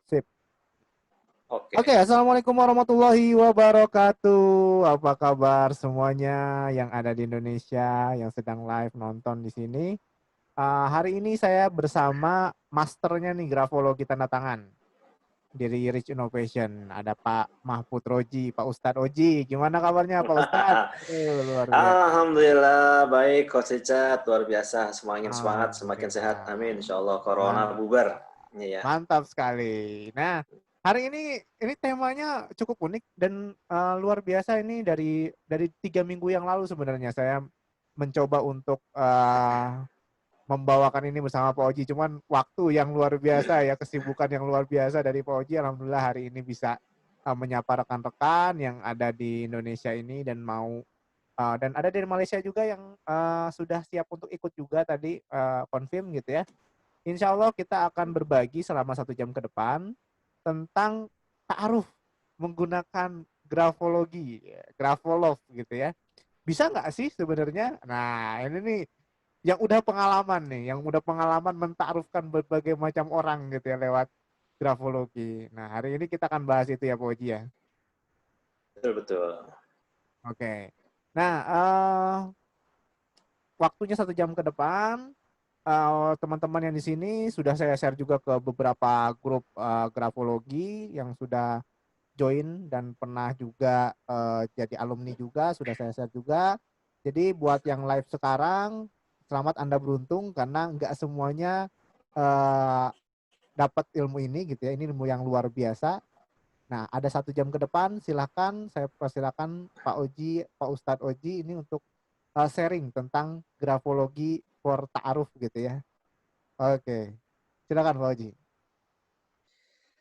Sip. Oke. Oke, Assalamualaikum warahmatullahi wabarakatuh. Apa kabar semuanya yang ada di Indonesia, yang sedang live nonton di sini? Hari ini saya bersama masternya nih, grafologi tanda tangan dari Rich Innovation. Ada Pak Mahfud Roji, Pak Ustadz Oji. Gimana kabarnya Pak Ustadz? Luar biasa. Alhamdulillah baik Coach Richard, luar biasa. Semakin semangat, semakin sehat. Alhamdulillah. Amin. Insya Allah Corona Mantap. bubar. Iya. Mantap sekali. Nah, hari ini temanya cukup unik dan luar biasa. Ini dari 3 minggu yang lalu sebenarnya saya mencoba untuk membawakan ini bersama Pak Oji. Cuman waktu yang luar biasa ya, kesibukan yang luar biasa dari Pak Oji. Alhamdulillah hari ini bisa menyapa rekan-rekan yang ada di Indonesia ini dan dan ada dari Malaysia juga yang sudah siap untuk ikut juga tadi confirm gitu ya. Insya Allah kita akan berbagi selama 1 jam ke depan tentang ta'aruf menggunakan grafologi, grafolog gitu ya. Bisa nggak sih sebenarnya? Nah ini nih yang udah pengalaman nih, yang udah pengalaman mentarufkan berbagai macam orang gitu ya lewat grafologi. Nah hari ini kita akan bahas itu ya Pak Oji ya. Betul-betul. Oke. Nah waktunya 1 jam ke depan. Teman-teman yang di sini sudah saya share juga ke beberapa grup grafologi yang sudah join dan pernah juga jadi alumni juga, sudah saya share juga. Jadi buat yang live sekarang, selamat Anda beruntung karena nggak semuanya uh, dapat ilmu ini gitu ya. Ini ilmu yang luar biasa. Nah, ada 1 jam ke depan, silakan saya persilakan Pak Oji, Pak Ustadz Oji ini untuk sharing tentang grafologi for ta'aruf gitu ya. Oke, silakan Pak Oji.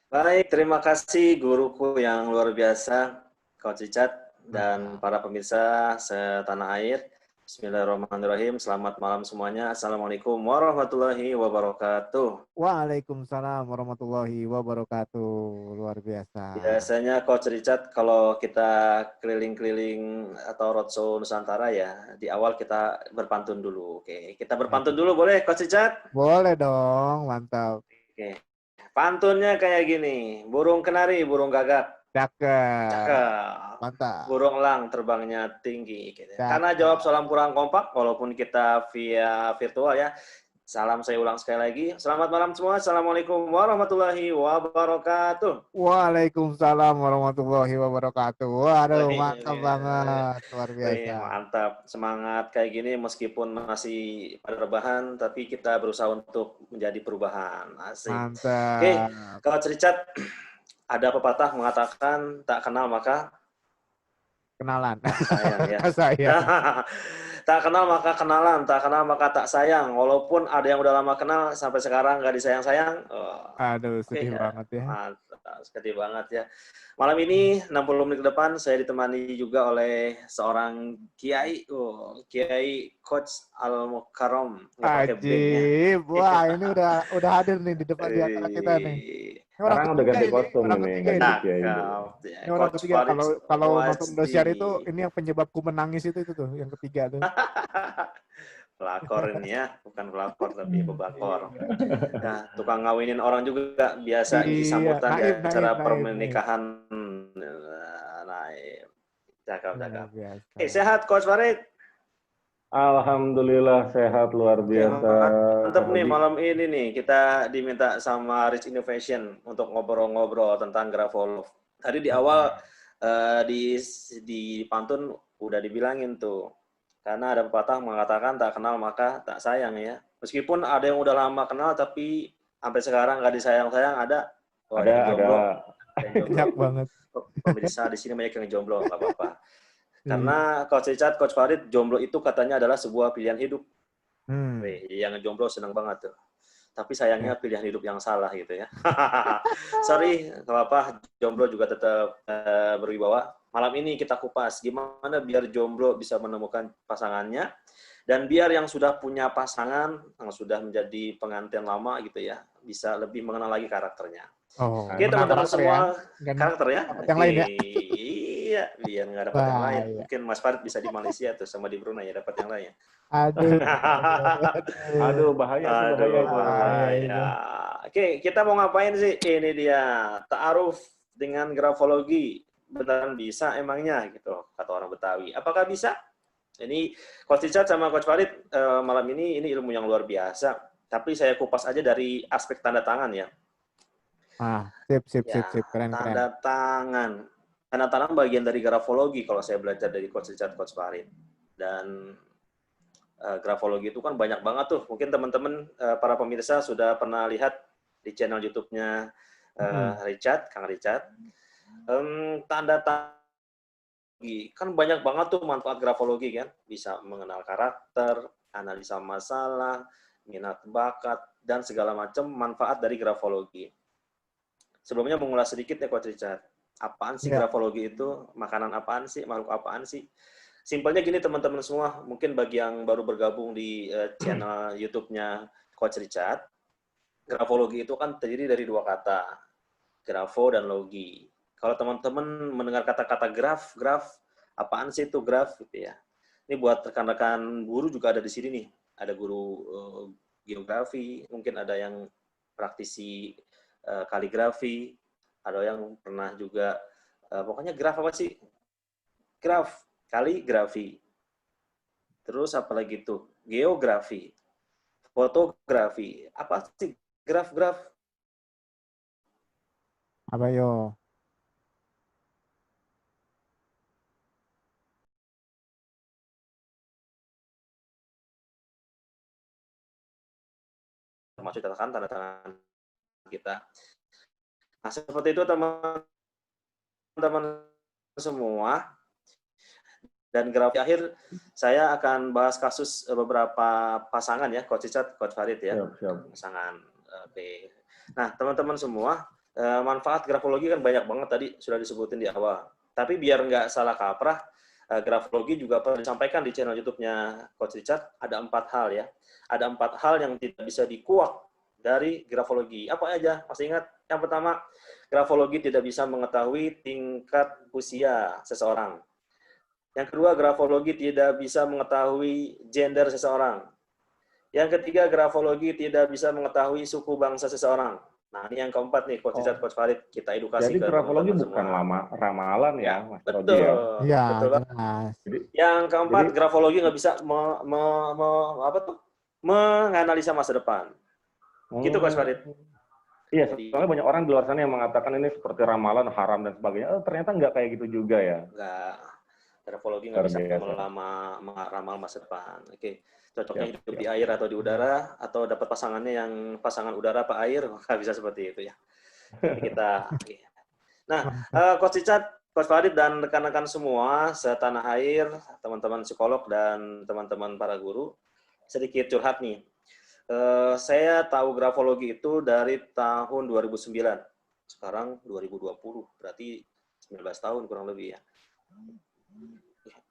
Baik, terima kasih guruku yang luar biasa, Coach Richard, dan Mantap. para pemirsa setanah air. Bismillahirrahmanirrahim. Selamat malam semuanya. Assalamualaikum warahmatullahi wabarakatuh. Waalaikumsalam warahmatullahi wabarakatuh. Luar biasa. Biasanya Coach Richard kalau kita keliling-keliling atau roadshow Nusantara ya, di awal kita berpantun dulu. Oke, kita berpantun dulu boleh Coach Richard? Boleh dong, mantap. Oke. Pantunnya kayak gini, burung kenari, burung gagak, Cakep. cakep. Mantap. Burung elang terbangnya tinggi. Gitu. Karena jawab Cakep. salam kurang kompak, walaupun kita via virtual ya. Salam saya ulang sekali lagi. Selamat malam semua. Assalamualaikum warahmatullahi wabarakatuh. Waalaikumsalam warahmatullahi wabarakatuh. Waduh, mantap banget. Luar biasa. Mantap. Semangat kayak gini meskipun masih pada rebahan, tapi kita berusaha untuk menjadi perubahan. Asik. Oke, Mantap. kalau Richard, ada pepatah mengatakan tak kenal maka Kenalan. sayang ya. Saya. Tak kenal maka kenalan, tak kenal maka tak sayang. Walaupun ada yang udah lama kenal sampai sekarang nggak disayang-sayang. Oh, Aduh, oke sedih ya. banget ya. Mantap, sedih banget ya. Malam ini 60 menit ke depan saya ditemani juga oleh seorang kiai, Kiai Coach Al Mukarram, nggak pakai B nya. Ajib. Wah, ini udah hadir nih di depan di antara kita nih. Ini orang Sekarang udah ketiga ganti ini, kostum orang ini, ketiga ini. ganti kiai dulu. Cakep. Ini orang Coach ketiga. Farid Kalau nonton Indosiar itu Wajdi. ini yang penyebabku menangis itu tuh, yang ketiga tuh. Pelakor ini ya, bukan pelakor tapi pebakor. Iya. Nah, tukang ngawinin orang juga biasa di Iya, sambutan di naib. acara pernikahan. Naib. Cakep, Luar cakep. biasa. Sehat Coach Farid? Alhamdulillah sehat luar Oke, biasa. mantap nih Haji. malam ini nih kita diminta sama Rich Innovation untuk ngobrol-ngobrol tentang grafolog. Tadi di awal di pantun udah dibilangin tuh. Karena ada pepatah mengatakan tak kenal maka tak sayang ya. Meskipun ada yang udah lama kenal tapi sampai sekarang nggak disayang-sayang ada. Oh, yang jomblo. Yang jomblo. Banyak banget. Pemirsa di sini banyak yang jomblo, nggak apa-apa. Iya. Karena Coach Richard, Coach Farid, jomblo itu katanya adalah sebuah pilihan hidup. Wih, yang jomblo seneng banget tuh. Tapi sayangnya pilihan hidup yang salah gitu ya. Sorry, nggak apa-apa. Jomblo juga tetap berwibawa. Malam ini kita kupas gimana biar jomblo bisa menemukan pasangannya. Dan biar yang sudah punya pasangan, yang sudah menjadi pengantin lama gitu ya, bisa lebih mengenal lagi karakternya. Oh, Oke, teman-teman semua, ya. karakter ya. Dapat yang lain ya. Iya, biar nggak dapat yang lain. Bahaya. Mungkin Mas Farid bisa di Malaysia tuh sama di Brunei ya dapat yang lain. Aduh. Aduh, bahaya tuh, Aduh, bahaya tuh. bahaya. itu. Oke, kita mau ngapain sih? Ini dia, ta'aruf dengan grafologi. Beneran bisa emangnya gitu, kata orang Betawi. Apakah bisa? Ini Coach Richard sama Coach Farid malam ini ilmu yang luar biasa. Tapi saya kupas aja dari aspek tanda tangan ya. Sip. Ya, Keren. tanda tangan. Tanda tangan bagian dari grafologi kalau saya belajar dari Coach Richard, Coach Farid. Dan grafologi itu kan banyak banget tuh. Mungkin teman-teman para pemirsa sudah pernah lihat di channel YouTube-nya Richard, Kang Richard. Tanda tangan kan banyak banget tuh manfaat grafologi kan. Bisa mengenal karakter, analisa masalah, minat bakat, dan segala macam manfaat dari grafologi. Sebelumnya mengulas sedikit ya Coach Richard. Apaan sih grafologi itu? Makanan apaan sih? Makhluk apaan sih? Simpelnya gini teman-teman semua, mungkin bagi yang baru bergabung di channel YouTube-nya Coach Richard, grafologi itu kan terdiri dari dua kata, grafo dan logi. Kalau teman-teman mendengar kata-kata graf, apaan sih itu graf gitu ya. Ini buat rekan-rekan guru juga ada di sini nih. Ada guru geografi, mungkin ada yang praktisi kaligrafi, ada yang pernah juga pokoknya graf apa sih? Graf, kaligrafi. Terus apa lagi tuh? Geografi, fotografi. Apa sih graf-graf? Apa yo? Termasuk tanda tangan kita. Nah, seperti itu teman-teman semua. Dan graf akhir saya akan bahas kasus beberapa pasangan ya, Coach Richard, Coach Farid ya. Siap. Pasangan B. Nah, teman-teman semua, manfaat grafologi kan banyak banget tadi sudah disebutin di awal. Tapi biar nggak salah kaprah, grafologi juga pernah disampaikan di channel YouTube-nya Coach Richard, ada 4 hal ya. Ada 4 hal yang tidak bisa dikuak dari grafologi. Apa aja? Masih ingat? Yang pertama, grafologi tidak bisa mengetahui tingkat usia seseorang. Yang kedua, grafologi tidak bisa mengetahui gender seseorang. Yang ketiga, grafologi tidak bisa mengetahui suku bangsa seseorang. Nah, ini yang keempat nih, Coach Richard, Coach Farid, kita edukasi jadi ke grafologi teman-teman bukan semua. ramalan ya, Mas Roji Betul, ya? Iya, betul banget. jelas. Yang keempat, grafologi nggak bisa menganalisa masa depan. Gitu, Coach Farid. Iya, soalnya banyak orang di luar sana yang mengatakan ini seperti ramalan, haram dan sebagainya. Ternyata nggak kayak gitu juga ya. Nggak, grafologi nggak bisa meramal masa depan. Oke, cocoknya hidup di air atau di udara, atau dapat pasangannya yang pasangan udara apa air, nggak bisa seperti itu ya. Jadi kita, nah, Coach Richard, Coach Farid dan rekan-rekan semua setanah air, teman-teman psikolog dan teman-teman para guru, sedikit curhat nih. Saya tahu grafologi itu dari tahun 2009. Sekarang 2020, berarti 19 tahun kurang lebih ya.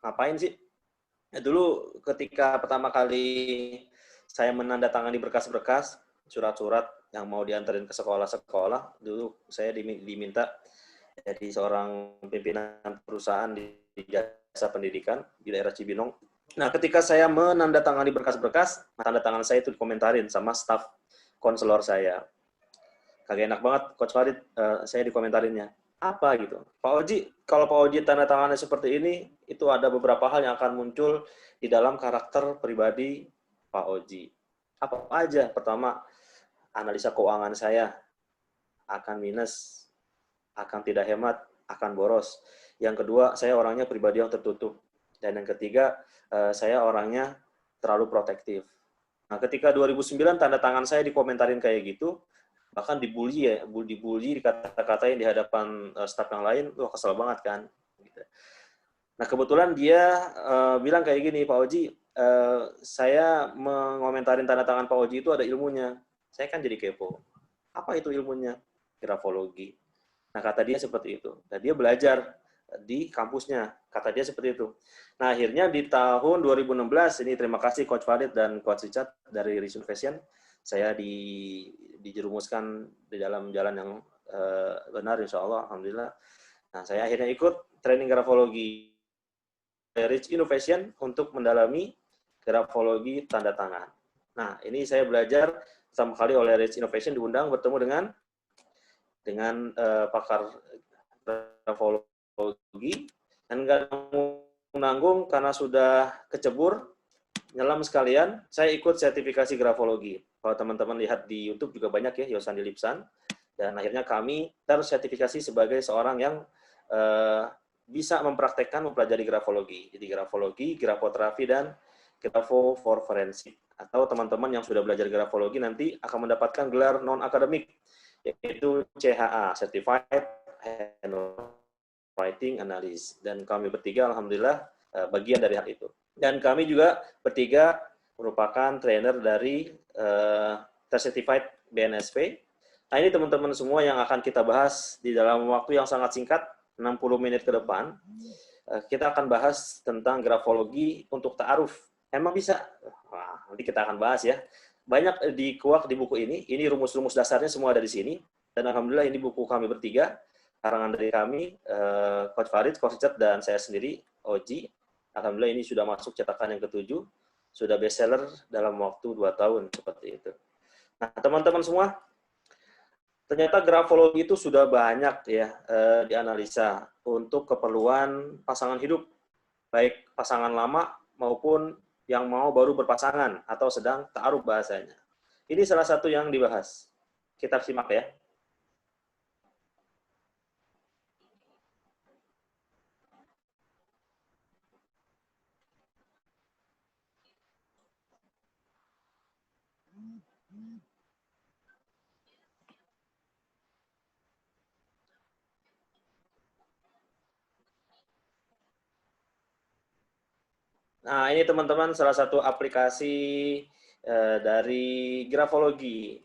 Ngapain sih? Dulu ketika pertama kali saya menandatangani berkas-berkas, surat-surat yang mau diantarin ke sekolah-sekolah, dulu saya diminta jadi seorang pimpinan perusahaan di jasa pendidikan di daerah Cibinong. Nah, ketika saya menandatangani berkas-berkas, tanda tangan saya itu dikomentarin sama staf konselor saya. Kagak enak banget, Coach Farid, saya dikomentarinnya. Apa gitu? Pak Oji, kalau Pak Oji tanda tangannya seperti ini, itu ada beberapa hal yang akan muncul di dalam karakter pribadi Pak Oji. Apa aja? Pertama, analisa keuangan saya akan minus, akan tidak hemat, akan boros. Yang kedua, saya orangnya pribadi yang tertutup. Dan yang ketiga, saya orangnya terlalu protektif. Nah, ketika 2009 tanda tangan saya dikomentarin kayak gitu, bahkan dibully ya, dikata-katain di hadapan staf yang lain, wah kesel banget kan. Nah, kebetulan dia bilang kayak gini, Pak Oji, saya mengomentarin tanda tangan Pak Oji itu ada ilmunya. Saya kan jadi kepo. Apa itu ilmunya? Grafologi. Nah, kata dia seperti itu. Dan dia belajar di kampusnya. Kata dia seperti itu. Nah, akhirnya di tahun 2016, ini terima kasih Coach Farid dan Coach Richard dari Reason Fashion, saya dijerumuskan di dalam jalan yang benar, insya Allah, Alhamdulillah. Nah, saya akhirnya ikut training grafologi Rich Innovation untuk mendalami grafologi tanda tangan. Nah, ini saya belajar pertama kali oleh Rich Innovation diundang bertemu dengan pakar grafologi, dan nggak menanggung karena sudah kecebur nyelam sekalian, saya ikut sertifikasi grafologi. Kalau teman-teman lihat di YouTube juga banyak ya, Yosandi Lipsan, dan akhirnya kami tersertifikasi sebagai seorang yang bisa mempraktekkan mempelajari grafologi. Jadi grafologi, grafoterapi, dan grafo for forensik. Atau teman-teman yang sudah belajar grafologi nanti akan mendapatkan gelar non-akademik, yaitu CHA, Certified Handwriting Analyst. Dan kami bertiga, alhamdulillah, bagian dari hal itu. Dan kami juga bertiga merupakan trainer dari Certified BNSP. Nah, ini teman-teman semua yang akan kita bahas di dalam waktu yang sangat singkat, 60 menit ke depan. Kita akan bahas tentang grafologi untuk ta'aruf. Emang bisa? Wah, nanti kita akan bahas ya. Banyak dikuak di buku ini. Ini rumus-rumus dasarnya semua ada di sini. Dan alhamdulillah ini buku kami bertiga. Karangan dari kami, Coach Farid, Coach Richard, dan saya sendiri, Oji. Alhamdulillah ini sudah masuk cetakan yang ke-7. Sudah bestseller dalam waktu 2 tahun. Seperti itu. Nah, teman-teman semua, ternyata grafologi itu sudah banyak ya dianalisa untuk keperluan pasangan hidup. Baik pasangan lama maupun yang mau baru berpasangan atau sedang ta'aruf bahasanya. Ini salah satu yang dibahas. Kita simak ya. Nah, ini teman-teman salah satu aplikasi dari grafologi.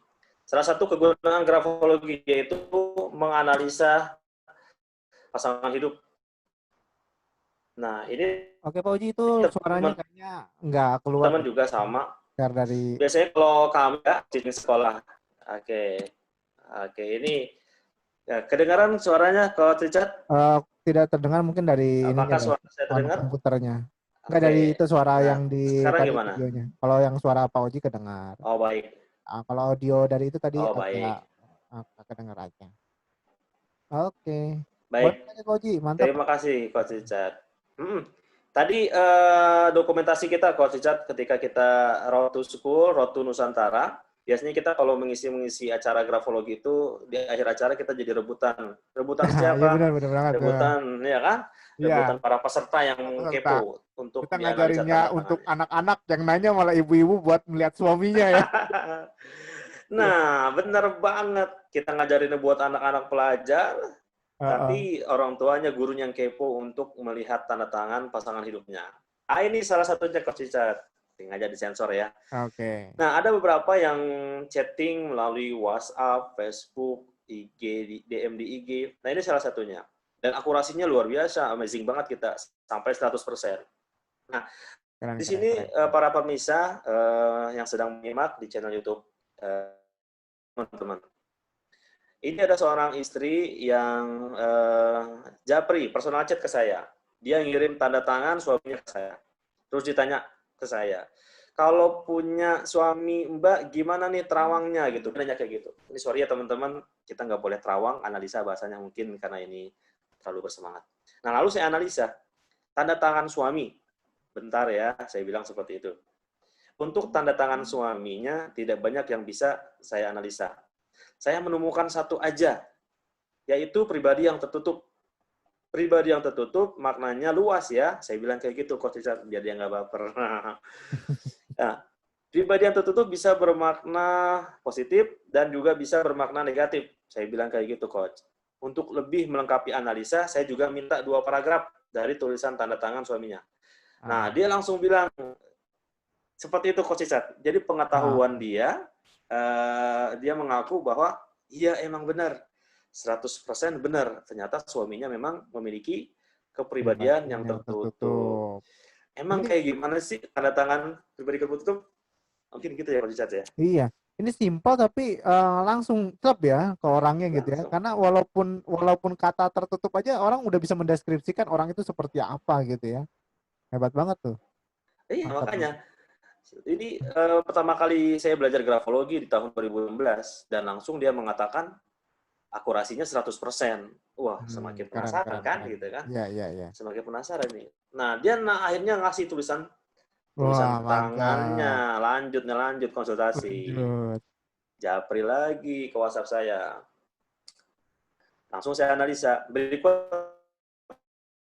Salah satu kegunaan grafologi yaitu menganalisa pasangan hidup. Nah, ini Oke, Pak Uji, itu suaranya kayaknya nggak keluar. Teman juga sama. Dari... Biasanya kalau kami di sekolah. Oke, ini ya, kedengaran suaranya kalau Richard? Tidak terdengar, mungkin dari apakah suara saya terdengar? Komputernya. Enggak, dari itu suara yang di sekarang tadi gimana? videonya. Kalau yang suara Pak Oji kedengar. Oh, baik. Kalau audio dari itu tadi baik. agak kedengar aja. Oke. Baik. Pak Oji, mantap. Terima kasih Coach Richard. Tadi dokumentasi kita Coach Richard ketika kita Road to School, Road to Nusantara, biasanya kita kalau mengisi acara grafologi itu di akhir acara kita jadi rebutan. Rebutan siapa? Ya, benar banget. Rebutan, ya kan? Rebutan para peserta yang kepo untuk kita ngajarinnya untuk anak-anak, yang nanya malah ibu-ibu buat melihat suaminya ya. Nah, benar banget. Kita ngajarinnya buat anak-anak pelajar, tapi orang tuanya, gurunya yang kepo untuk melihat tanda tangan pasangan hidupnya. Ini salah satunya Coach Richard. Tinggal aja disensor ya. Oke. Nah, ada beberapa yang chatting melalui WhatsApp, Facebook, IG, DM di IG. Nah, ini salah satunya. Dan akurasinya luar biasa, amazing banget kita, sampai 100%. Nah, di sini para pemirsa yang sedang menyimak di channel YouTube, teman-teman. Ini ada seorang istri yang japri, personal chat ke saya. Dia ngirim tanda tangan suaminya ke saya. Terus ditanya ke saya, kalau punya suami Mbak, gimana nih terawangnya gitu. Nanya kayak gitu. Ini sorry ya teman-teman, kita nggak boleh terawang, analisa bahasanya mungkin karena ini terlalu bersemangat. Nah, lalu saya analisa tanda tangan suami. Bentar ya, saya bilang seperti itu. Untuk tanda tangan suaminya tidak banyak yang bisa saya analisa. Saya menemukan satu aja, yaitu pribadi yang tertutup. Pribadi yang tertutup maknanya luas ya. Saya bilang kayak gitu, Coach Richard, biar dia nggak baper. Nah, pribadi yang tertutup bisa bermakna positif dan juga bisa bermakna negatif. Saya bilang kayak gitu, Coach. Untuk lebih melengkapi analisa, saya juga minta 2 paragraf dari tulisan tanda tangan suaminya. Nah, dia langsung bilang, seperti itu, Coach Richard. Jadi pengetahuan dia mengaku bahwa, iya emang benar. 100% benar. Ternyata suaminya memang memiliki kepribadian yang tertutup. Emang kayak gimana sih tanda tangan pribadi tertutup? Mungkin gitu ya, Coach Richard ya? Iya. Ini simpel tapi langsung klub ya ke orangnya gitu ya. Karena walaupun kata tertutup aja orang udah bisa mendeskripsikan orang itu seperti apa gitu ya. Hebat banget tuh. Iya, makanya. Ini pertama kali saya belajar grafologi di tahun 2016 dan langsung dia mengatakan akurasinya 100%. Wah, semakin Keren, penasaran keren, kan keren. gitu kan. Iya, iya, iya. Semakin penasaran nih. Nah, dia akhirnya ngasih tulisan Wah, tangannya, mantap. lanjut konsultasi. Lanjut. Japri lagi ke WhatsApp saya. Langsung saya analisa. Berikut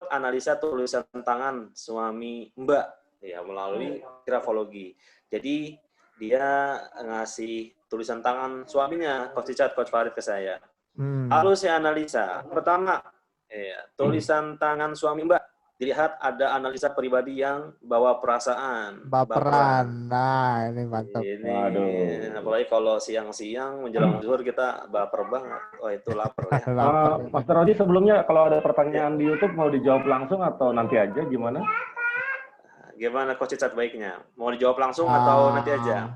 analisa tulisan tangan suami Mbak ya melalui grafologi. Jadi dia ngasih tulisan tangan suaminya Coach Richard, Coach Farid ke saya. Lalu saya analisa. Pertama, tulisan tangan suami Mbak dilihat ada analisa pribadi yang bawa perasaan, Baperan. Nah, ini mantap. Ini Waduh. apalagi kalau siang-siang menjelang zuhur kita baper banget. Oh itu lapar ya. Lapar. Mas Rodi, sebelumnya kalau ada Ya. pertanyaan di YouTube mau dijawab langsung atau nanti aja gimana? Gimana Coach Richard baiknya? Mau dijawab langsung atau nanti aja?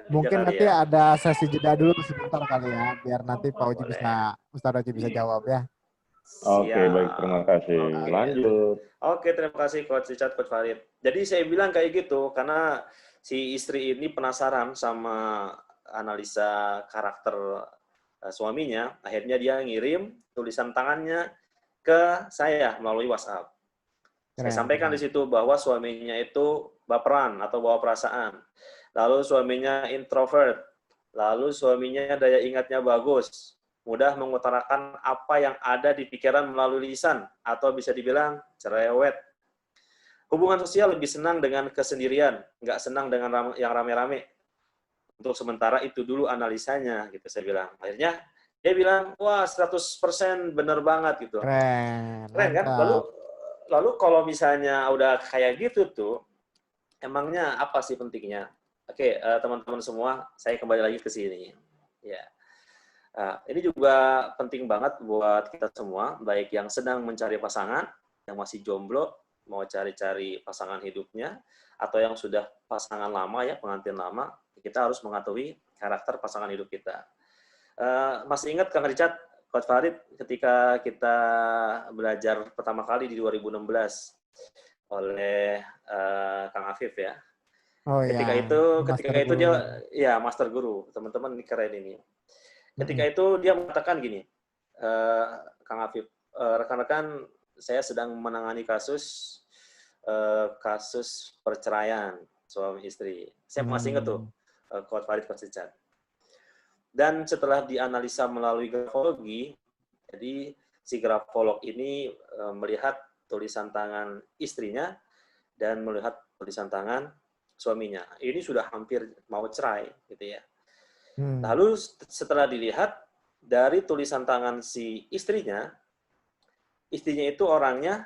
Mungkin Kali nanti ya. ada sesi jeda dulu sebentar kali ya, biar nanti Pak Oji Boleh. Ustaz Oji bisa jawab ya. Oke, baik, terima Siap. kasih. Oke. Lanjut. Oke, terima kasih Coach Richard, Coach Farid. Jadi saya bilang kayak gitu karena si istri ini penasaran sama analisa karakter suaminya. Akhirnya dia ngirim tulisan tangannya ke saya melalui WhatsApp. Saya Keren, sampaikan di keren. situ bahwa suaminya itu baperan atau bawa perasaan. Lalu suaminya introvert. Lalu suaminya daya ingatnya bagus. Mudah mengutarakan apa yang ada di pikiran melalui lisan. Atau bisa dibilang cerewet. Hubungan sosial lebih senang dengan kesendirian. Nggak senang dengan yang rame-rame. Untuk sementara itu dulu analisanya, gitu saya bilang. Akhirnya dia bilang, wah 100% benar banget gitu. Keren, Keren kan? Lalu mantap. kalau misalnya udah kayak gitu tuh, emangnya apa sih pentingnya? Oke, teman-teman semua, saya kembali lagi ke sini. Ya, ini juga penting banget buat kita semua, baik yang sedang mencari pasangan, yang masih jomblo, mau cari-cari pasangan hidupnya, atau yang sudah pasangan lama ya, pengantin lama, kita harus mengetahui karakter pasangan hidup kita. Masih ingat Kang Richard, Coach Farid, ketika kita belajar pertama kali di 2016 oleh Kang Afif ya. Oh Ketika ya, itu, Master dia Guru. ya master guru, teman-teman ini keren ini. Ketika Mm-mm. itu dia mengatakan gini, Kang Afif, rekan-rekan saya sedang menangani kasus perceraian suami istri. Saya masih ingat tuh, Coach Farid, Coach Richard. Dan setelah dianalisa melalui grafologi, jadi si grafolog ini melihat tulisan tangan istrinya dan melihat tulisan tangan suaminya. Ini sudah hampir mau cerai, gitu ya. Lalu setelah dilihat dari tulisan tangan si istrinya itu orangnya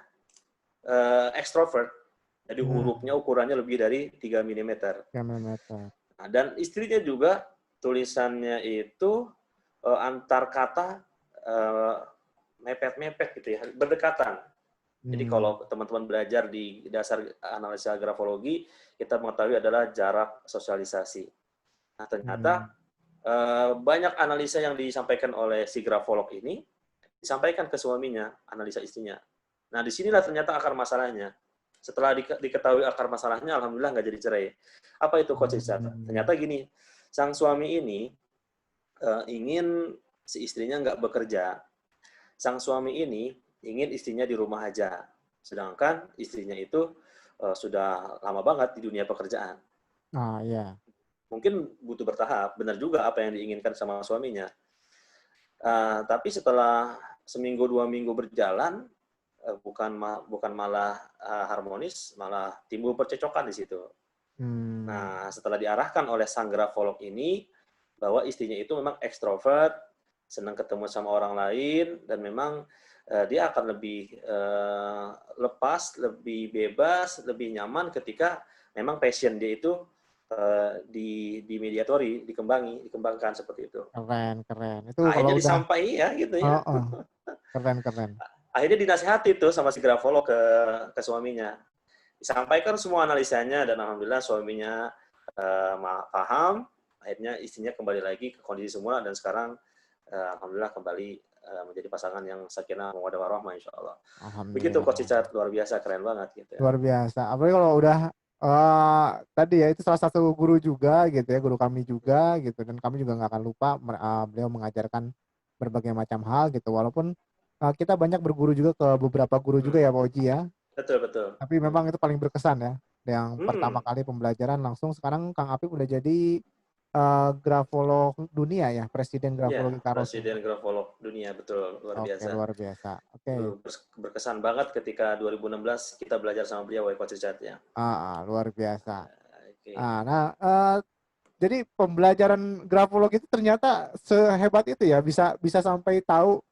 ekstrovert, jadi hurufnya ukurannya lebih dari 3 mm. 3 mm. Nah, dan istrinya juga tulisannya itu antar kata mepet-mepet gitu ya, berdekatan. Jadi kalau teman-teman belajar di dasar analisa grafologi, kita mengetahui adalah jarak sosialisasi. Nah, ternyata banyak analisa yang disampaikan oleh si grafolog ini, disampaikan ke suaminya, analisa istrinya. Nah, disinilah ternyata akar masalahnya. Setelah diketahui akar masalahnya, alhamdulillah nggak jadi cerai. Apa itu Coach Richard? Ternyata gini, sang suami ini ingin si istrinya nggak bekerja. Sang suami ini ingin istrinya di rumah aja. Sedangkan istrinya itu sudah lama banget di dunia pekerjaan. Iya. Mungkin butuh bertahap, benar juga apa yang diinginkan sama suaminya. Tapi setelah seminggu 2 minggu berjalan, bukan malah harmonis, malah timbul percecokan di situ. Nah, setelah diarahkan oleh sang grafolog ini bahwa istrinya itu memang ekstrovert, senang ketemu sama orang lain, dan memang dia akan lebih lepas, lebih bebas, lebih nyaman ketika memang passion dia itu di mediatori, dikembangkan seperti itu. Keren. Itu kalau Akhirnya udah, disampaikan ya gitu ya. keren. Akhirnya dinasihati tuh sama si grafolog ke suaminya. Disampaikan semua analisanya dan alhamdulillah suaminya paham. Akhirnya istrinya kembali lagi ke kondisi semula dan sekarang alhamdulillah kembali menjadi pasangan yang sakinah mawaddah warahmah insyaallah. Begitu Alhamdulillah. Coach Richard, luar biasa, keren banget gitu ya. Luar biasa. Apalagi kalau udah Tadi ya itu salah satu guru juga gitu ya, guru kami juga gitu, dan kami juga nggak akan lupa beliau mengajarkan berbagai macam hal gitu, walaupun kita banyak berguru juga ke beberapa guru juga Hmm, ya Pak Oji ya, betul betul. tapi memang itu paling berkesan ya. Yang pertama Hmm, kali pembelajaran langsung, sekarang Kang Apip udah jadi grafolog dunia ya, presiden ya, grafologi Karosu. Presiden Grafolog Dunia, betul, luar Oke, biasa. luar biasa. Oke. Itu berkesan banget ketika 2016 kita belajar sama beliau, Coach Richard ya. Luar biasa. Oke. Nah, jadi pembelajaran grafologi itu ternyata sehebat itu ya, bisa bisa sampai tahu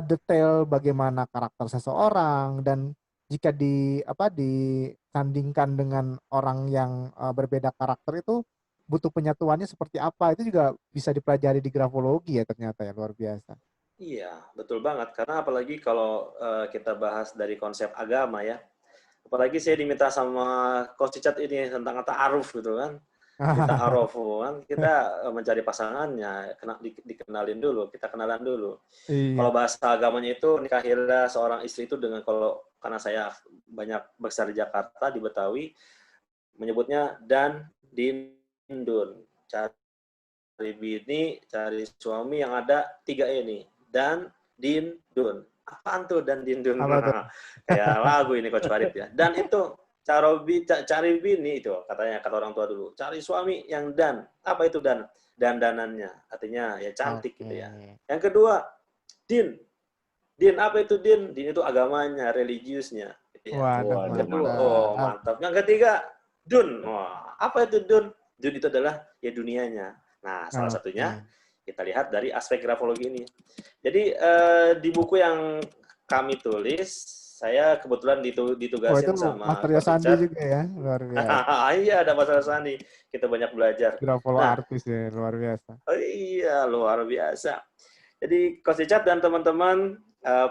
detail bagaimana karakter seseorang, dan jika disandingkan dengan orang yang berbeda karakter itu butuh penyatuannya seperti apa, itu juga bisa dipelajari di grafologi ya, ternyata ya, luar biasa. Iya, betul banget. Karena apalagi kalau kita bahas dari konsep agama ya. Apalagi saya diminta sama Coach Richard ini tentang ta'aruf gitu kan. Minta aruf kan, kita mencari pasangannya, dikenalin dulu, kita kenalan dulu. Kalau Iya. bahasa agamanya itu nikah akhirnya seorang istri itu dengan, kalau karena saya banyak besar di Jakarta, di Betawi, menyebutnya dan dindun. Cari bini, cari suami yang ada 3 ini. Dan dindun. Apaan tuh dan dindun? Apa tuh? Kayak lagu ini Coach Farid ya. Dan itu cari bini itu katanya, kata orang tua dulu. Cari suami yang dan. Apa itu dan? Dandanannya. Artinya ya cantik Oke. gitu ya. Yang kedua, din. Din apa itu din? Din itu agamanya, religiusnya. Gitu ya. Waduh, Yang kedua, mantap. oh mantap. Yang ketiga, dun. Wah, apa itu dun? Dun itu adalah ya dunianya. Nah, salah Oke. satunya kita lihat dari aspek grafologi ini. Jadi di buku yang kami tulis, saya kebetulan Oh, itu ditugasin sama Master Coach Yosandi Richard. juga ya, luar biasa. Iya, ada masalah Sani. Kita banyak belajar. Grafolo Nah, artis ya, luar biasa. oh iya, luar biasa. Jadi Coach Richard dan teman-teman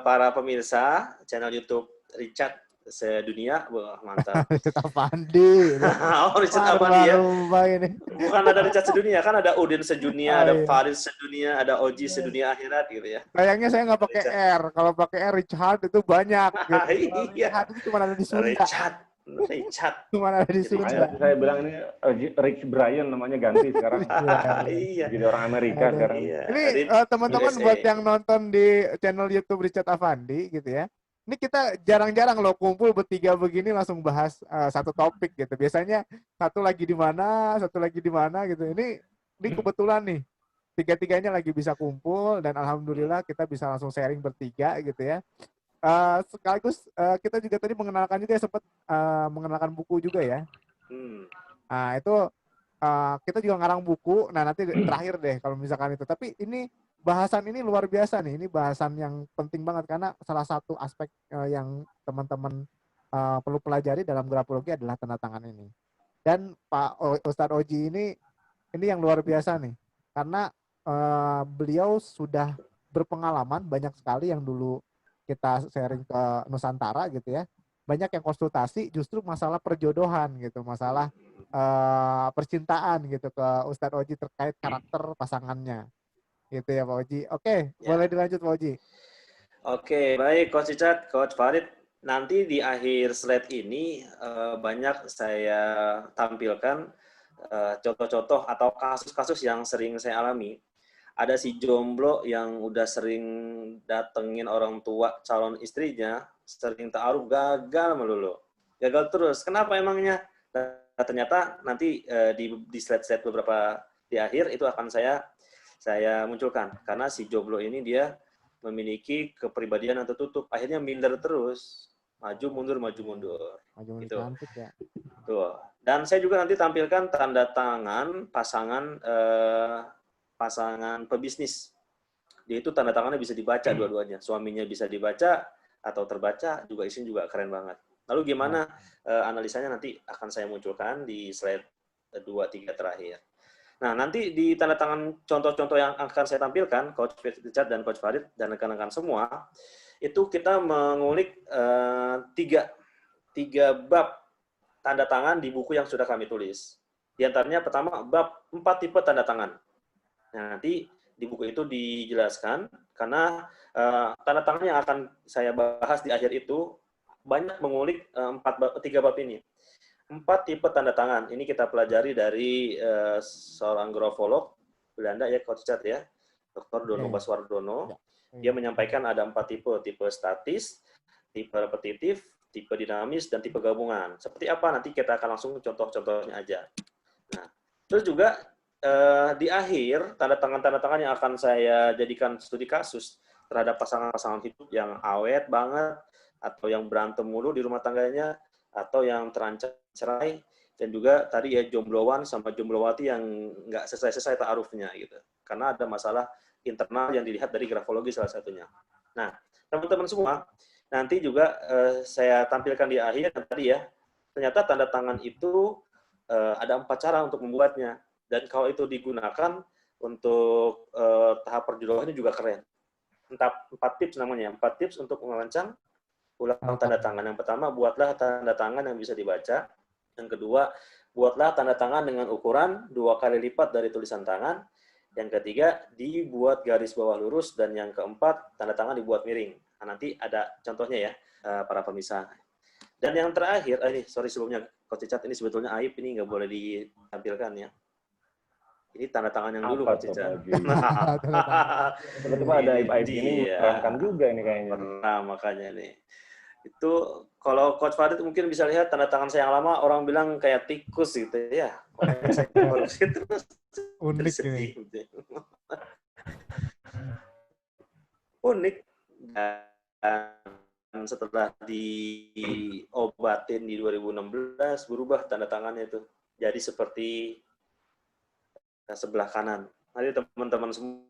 para pemirsa channel YouTube Richard Sedunia, wah mantap. Richard Afandi. Oh, Richard Avandi ya. Baru ini. Bukan ada Richard Sedunia, kan ada Udin Sedunia, Oh ada iya. Farid Sedunia, ada Oji Sedunia akhirat gitu ya. Sayangnya saya nggak pakai Richard. R. Kalau pakai R, Richard itu banyak gitu. Kalau Iya, Richard itu cuma ada di Sunda. Richard. Richard. Cuma ada di Jadi Sunda. Makanya saya bilang ini Rich Brian namanya ganti sekarang. iya. Jadi orang Amerika Aduh. sekarang. Iya, Ini teman-teman USA. buat yang nonton di channel YouTube Richard Afandi gitu ya. Ini kita jarang-jarang loh kumpul bertiga begini langsung bahas satu topik gitu. Biasanya satu lagi di mana gitu. Ini kebetulan nih tiga-tiganya lagi bisa kumpul, dan alhamdulillah kita bisa langsung sharing bertiga gitu ya. Sekaligus kita juga tadi mengenalkan juga, sempat mengenalkan buku juga ya. Nah, itu kita juga ngarang buku. Nah, nanti terakhir deh kalau misalkan itu. Tapi ini bahasan ini luar biasa nih. Ini bahasan yang penting banget, karena salah satu aspek yang teman-teman perlu pelajari dalam grafologi adalah tanda tangan ini. Dan Pak Ustadz Oji ini yang luar biasa nih. Karena beliau sudah berpengalaman banyak sekali, yang dulu kita sharing ke Nusantara gitu ya. Banyak yang konsultasi justru masalah perjodohan gitu, masalah percintaan gitu ke Ustadz Oji terkait karakter pasangannya gitu ya Pak Oji. Oke, Ya. boleh dilanjut Pak Oji. Oke, baik Coach Richard, Coach Farid. Nanti di akhir slide ini banyak saya tampilkan contoh-contoh atau kasus-kasus yang sering saya alami. Ada si jomblo yang udah sering datengin orang tua calon istrinya, sering ta'aruf, gagal melulu. Gagal terus. Kenapa emangnya? Nah, ternyata nanti di slide-slide beberapa di akhir itu akan saya munculkan. Karena si jomblo ini dia memiliki kepribadian yang tertutup. Akhirnya minder terus. Maju mundur, maju mundur. Maju Gitu. cantik ya. Tuh. Dan saya juga nanti tampilkan tanda tangan pasangan pebisnis. Dia itu tanda tangannya bisa dibaca dua-duanya. Suaminya bisa dibaca atau terbaca, juga istrinya juga keren banget. Lalu gimana analisanya nanti akan saya munculkan di slide 2-3 terakhir. Nah, nanti di tanda tangan contoh-contoh yang akan saya tampilkan, Coach Richard dan Coach Farid dan rekan-rekan semua, itu kita mengulik tiga bab tanda tangan di buku yang sudah kami tulis. Di antaranya pertama, bab 4 tipe tanda tangan. Nah, nanti di buku itu dijelaskan, karena tanda tangan yang akan saya bahas di akhir itu banyak mengulik 3 bab ini. 4 tipe tanda tangan. Ini kita pelajari dari seorang grafolog Belanda ya, Coach Chat ya, Dr. Dono Baswardono. Dia menyampaikan ada 4 tipe statis, tipe repetitif, tipe dinamis, dan tipe gabungan. Seperti apa? Nanti kita akan langsung contoh-contohnya aja. Nah, terus juga di akhir, tanda tangan yang akan saya jadikan studi kasus terhadap pasangan-pasangan hidup yang awet banget, atau yang berantem mulu di rumah tangganya, atau yang terancam cerai, dan juga tadi ya jombloan sama jomblowati yang nggak selesai-selesai ta'arufnya gitu. Karena ada masalah internal yang dilihat dari grafologi salah satunya. Nah, teman-teman semua, nanti juga saya tampilkan di akhir tadi ya, ternyata tanda tangan itu ada 4 cara untuk membuatnya. Dan kalau itu digunakan untuk tahap perjodohan ini juga keren. 4 tips namanya, 4 tips untuk merancang ulang tanda tangan. Yang pertama, buatlah tanda tangan yang bisa dibaca. Yang kedua, buatlah tanda tangan dengan ukuran 2 kali lipat dari tulisan tangan. Yang ketiga, dibuat garis bawah lurus. Dan yang keempat, tanda tangan dibuat miring. Nah, nanti ada contohnya ya, para pemirsa. Dan yang terakhir, sebelumnya, Coach Cicat, ini sebetulnya aib, ini nggak boleh ditampilkan ya. Ini tanda tangan yang dulu, Coach Cicat. Tiba-tiba ada aib-aib ini, menerangkan juga ini kayaknya. Pernah, makanya nih. Itu kalau Coach Farid mungkin bisa lihat tanda tangan saya yang lama, orang bilang kayak tikus gitu ya. Unik ini. Unik. Dan setelah diobatin di 2016, berubah tanda tangannya itu. Jadi seperti sebelah kanan. Nanti teman-teman semua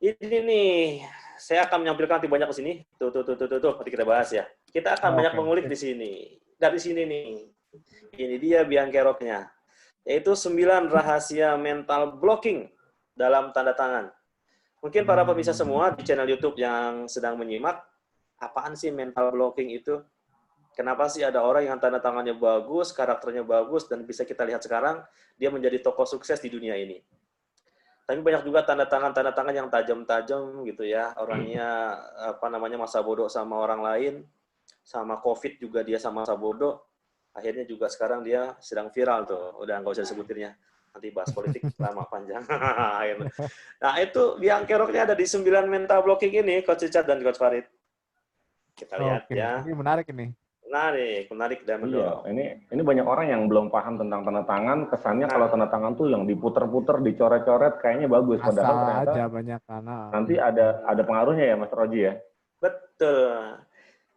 ini nih, saya akan menampilkan nanti banyak ke sini. Tuh, nanti kita bahas ya. Kita akan banyak mengulik di sini. Dari sini nih. Ini dia biang keroknya. Yaitu 9 rahasia mental blocking dalam tanda tangan. Mungkin para pemirsa semua di channel YouTube yang sedang menyimak, apaan sih mental blocking itu? Kenapa sih ada orang yang tanda tangannya bagus, karakternya bagus, dan bisa kita lihat sekarang, dia menjadi tokoh sukses di dunia ini. Tapi banyak juga tanda tangan yang tajam-tajam gitu ya. Orangnya masa bodoh sama orang lain, sama COVID juga dia sama masa bodoh. Akhirnya juga sekarang dia sedang viral tuh. Udah nggak usah disebutinnya. Nanti bahas politik lama panjang. Nah, itu biang keroknya ada di 9 mental blocking ini, Coach Cicat dan Coach Farid. Kita lihat ya. Ini menarik ini. Menarik dan mendorong. Iya, ini banyak orang yang belum paham tentang tanda tangan. Kesannya kalau tanda tangan tuh yang diputer-puter, dicoret-coret, kayaknya bagus. Padahal ternyata aja banyak nanti ada pengaruhnya ya, Mas Roji ya. Betul.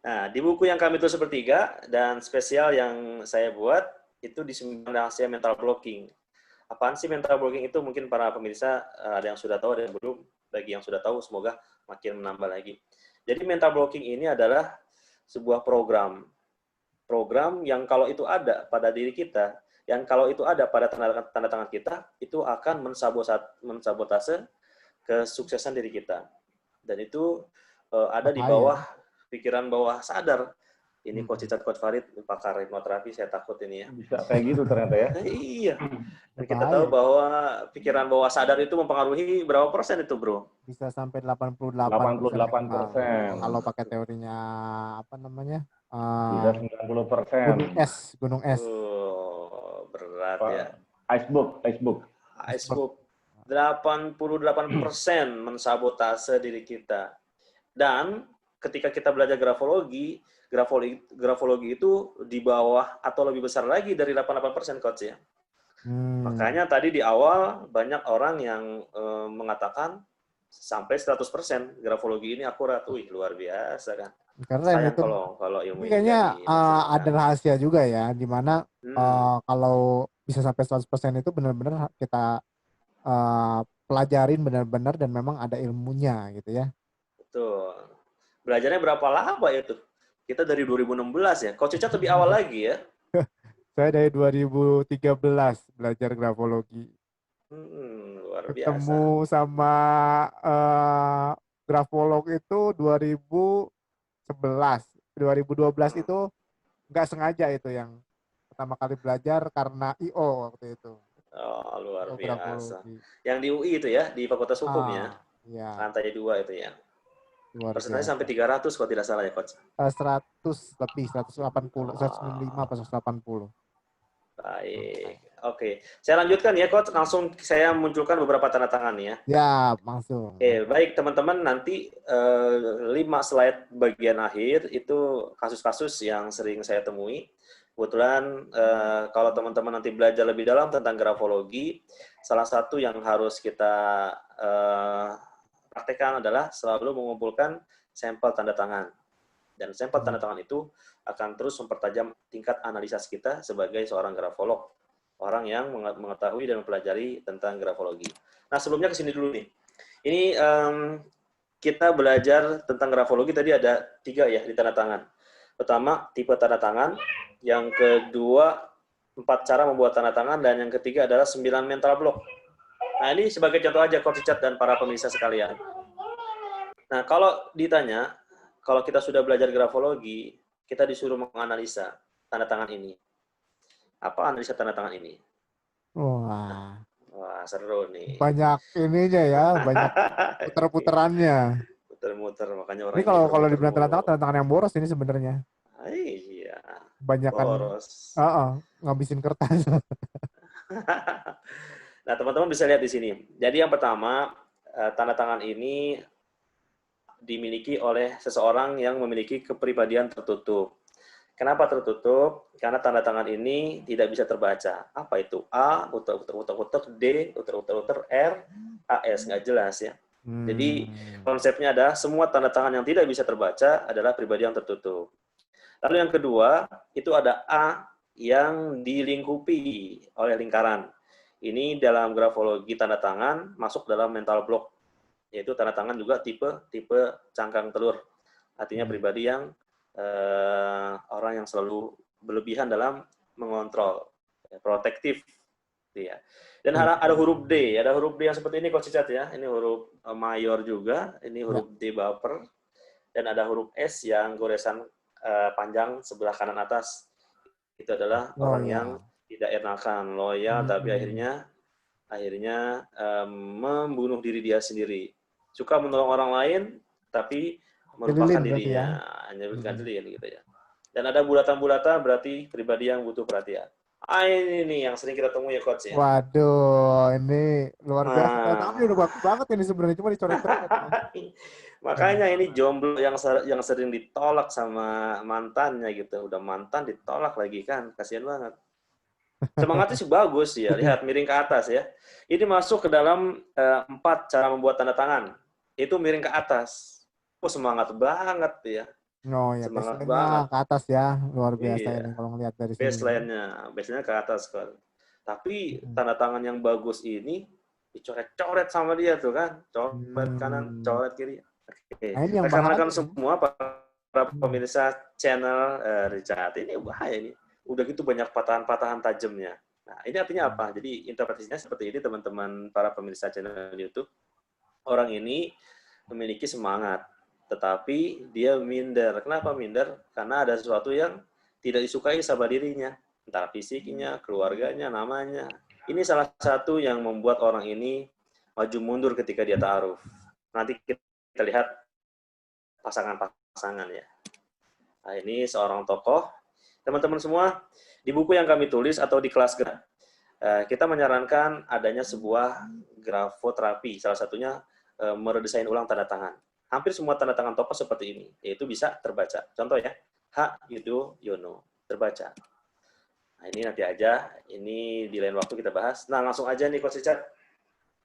Nah, di buku yang kami tulis sepertiga dan spesial yang saya buat itu di 9 rahasia mental blocking. Apaan sih mental blocking itu? Mungkin para pemirsa ada yang sudah tahu, ada yang belum. Bagi yang sudah tahu, semoga makin menambah lagi. Jadi mental blocking ini adalah sebuah program yang kalau itu ada pada diri kita, yang kalau itu ada pada tanda tangan kita, itu akan mensabotase kesuksesan diri kita. Dan itu ada di bawah pikiran bawah sadar. Ini Coach Cicat, Coach Farid, pakar hipnoterapi, saya takut ini ya. Bisa kayak gitu ternyata ya. Iya. Dan kita tahu bahwa pikiran bawah sadar itu mempengaruhi berapa persen itu, Bro? Bisa sampai 88%. Kalau pakai teorinya Bisa 90%. Gunung es. Berat ya. Icebook. 88% mensabotase diri kita. Dan ketika kita belajar grafologi itu di bawah atau lebih besar lagi dari 88%, Coach ya. Makanya tadi di awal banyak orang yang mengatakan sampai 100% grafologi ini akurat. Wih, luar biasa kan. Karena itu kalau ilmu ini kayaknya ada rahasia juga ya, di mana kalau bisa sampai 100% itu benar-benar kita pelajarin benar-benar dan memang ada ilmunya gitu ya. Betul. Belajarnya berapa lama ya tuh? Kita dari 2016 ya. Coach Cicat lebih awal lagi ya. Saya dari 2013 belajar grafologi. Luar biasa. Ketemu sama grafolog itu 2011. 2012 itu nggak sengaja itu yang pertama kali belajar karena IO waktu itu. Oh, luar biasa. Yang di UI itu ya, di Fakultas Hukum ya. Iya. Lantai 2 itu ya. Luar Persentasenya sampai biasa. 300 kalau tidak salah ya, Coach. 100 lebih, 180, 195 Ah, apa 180. baik. Oke. Saya lanjutkan ya, Coach. Langsung saya munculkan beberapa tanda tangan ya. Ya, langsung. Oke, baik teman-teman, nanti 5 slide bagian akhir itu kasus-kasus yang sering saya temui. Kebetulan kalau teman-teman nanti belajar lebih dalam tentang grafologi, salah satu yang harus kita praktekkan adalah selalu mengumpulkan sampel tanda tangan. Dan sampel tanda tangan itu akan terus mempertajam tingkat analisis kita sebagai seorang grafolog, orang yang mengetahui dan mempelajari tentang grafologi. Nah, sebelumnya ke sini dulu nih. Ini kita belajar tentang grafologi tadi ada 3 ya di tanda tangan. Pertama, tipe tanda tangan. Yang kedua, 4 cara membuat tanda tangan. Dan yang ketiga adalah 9 mental block. Nah, ini sebagai contoh aja, Coach Richard dan para pemirsa sekalian. Nah, kalau ditanya, kalau kita sudah belajar grafologi, kita disuruh menganalisa tanda tangan ini. Apa analisa tanda tangan ini? Wah, Wah, seru nih. banyak ininya ya, banyak puter-puterannya. Muter-muter, makanya Ini orang ini kalau bermuter dibilang mulu. tanda tangan yang boros ini sebenarnya. Iya, Banyakan, boros. ngabisin kertas. Nah, teman-teman bisa lihat di sini. Jadi yang pertama, tanda tangan ini dimiliki oleh seseorang yang memiliki kepribadian tertutup. Kenapa tertutup? Karena tanda tangan ini tidak bisa terbaca. Apa itu? A, utek-utek, D, utek-utek, R, AS. Nggak jelas ya. Jadi konsepnya ada semua tanda tangan yang tidak bisa terbaca adalah pribadi yang tertutup. Lalu yang kedua, itu ada A yang dilingkupi oleh lingkaran. Ini dalam grafologi tanda tangan masuk dalam mental block, yaitu tanda tangan juga tipe cangkang telur. Artinya pribadi yang orang yang selalu berlebihan dalam mengontrol, protektif, ya. Dan ada huruf D, yang seperti ini Coach Cicat ya. Ini huruf mayor juga, ini huruf D baper, dan ada huruf S yang goresan panjang sebelah kanan atas. Itu adalah orang yang tidak enakan, loyal, tapi akhirnya membunuh diri dia sendiri. Suka menolong orang lain, tapi melupakan dirinya, hanya ngandelin gitu ya. Dan ada bulatan-bulatan berarti pribadi yang butuh perhatian. Ini nih yang sering kita temui ya, Coach ya. Waduh, ini luar biasa. Tantangannya udah bagus banget ini sebenarnya, cuma dicoret-coret. Makanya ini jomblo yang sering ditolak sama mantannya gitu. Udah mantan ditolak lagi kan, kasihan banget. Semangatnya sih bagus ya, lihat miring ke atas ya. Ini masuk ke dalam 4 cara membuat tanda tangan. Itu miring ke atas. Oh, semangat banget ya. Oh ya, Semangat baseline-nya banget. ke atas ya, luar biasa ini Iya, kalau ngelihat dari sini. baseline-nya ke atas kan. Tapi tanda tangan yang bagus ini dicoret-coret sama dia tuh kan. Coret kanan, coret kiri. Oke. Nah, ini yang bahaya Rekan-rekan nih. semua para pemirsa channel Richard, ini bahaya ini. Udah gitu banyak patahan-patahan tajamnya. Nah, ini artinya apa? Jadi interpretasinya seperti ini teman-teman para pemirsa channel YouTube. Orang ini memiliki semangat, tetapi dia minder. Kenapa minder? Karena ada sesuatu yang tidak disukai sama dirinya. Entah fisiknya, keluarganya, namanya. Ini salah satu yang membuat orang ini maju mundur ketika dia ta'aruf. Nanti kita lihat pasangan-pasangan ya. Nah, ini seorang tokoh. Teman-teman semua, di buku yang kami tulis atau di kelas kita menyarankan adanya sebuah grafoterapi. Salah satunya meredesain ulang tanda tangan. Hampir semua tanda tangan tokoh seperti ini, yaitu bisa terbaca. Contoh ya, H, Yudo, Yono, terbaca. Nah, ini nanti aja, ini di lain waktu kita bahas. Nah, langsung aja nih Coach Richard.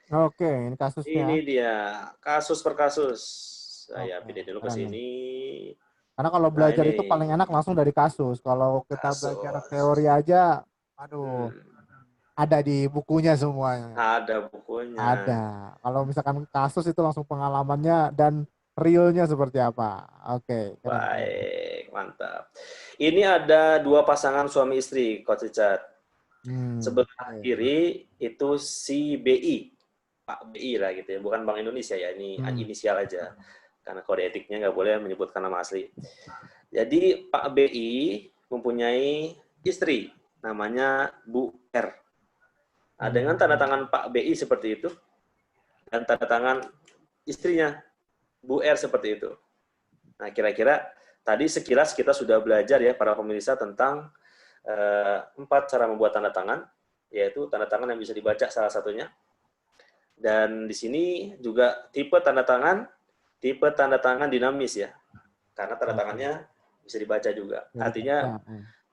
Oke, ini kasusnya. Ini dia, kasus per kasus. Saya pindah dulu ke sini. Karena kalau belajar itu paling enak langsung dari kasus. Kalau kita belajar teori aja, aduh, ada di bukunya semuanya. Ada bukunya. Ada. Kalau misalkan kasus itu langsung pengalamannya dan realnya seperti apa. Oke. Baik, mantap. Ini ada 2 pasangan suami istri, Coach Richard. Sebelah kiri itu si BI, Pak BI lah gitu ya, bukan Bank Indonesia ya, ini inisial aja. Karena kode etiknya nggak boleh menyebutkan nama asli. Jadi Pak BI mempunyai istri, namanya Bu R. Nah, dengan tanda tangan Pak BI seperti itu, dan tanda tangan istrinya, Bu R seperti itu. Nah, kira-kira tadi sekilas kita sudah belajar ya para pemirsa tentang 4 cara membuat tanda tangan, yaitu tanda tangan yang bisa dibaca salah satunya. Dan di sini juga tipe tanda tangan dinamis ya. Karena tanda tangannya bisa dibaca juga. Artinya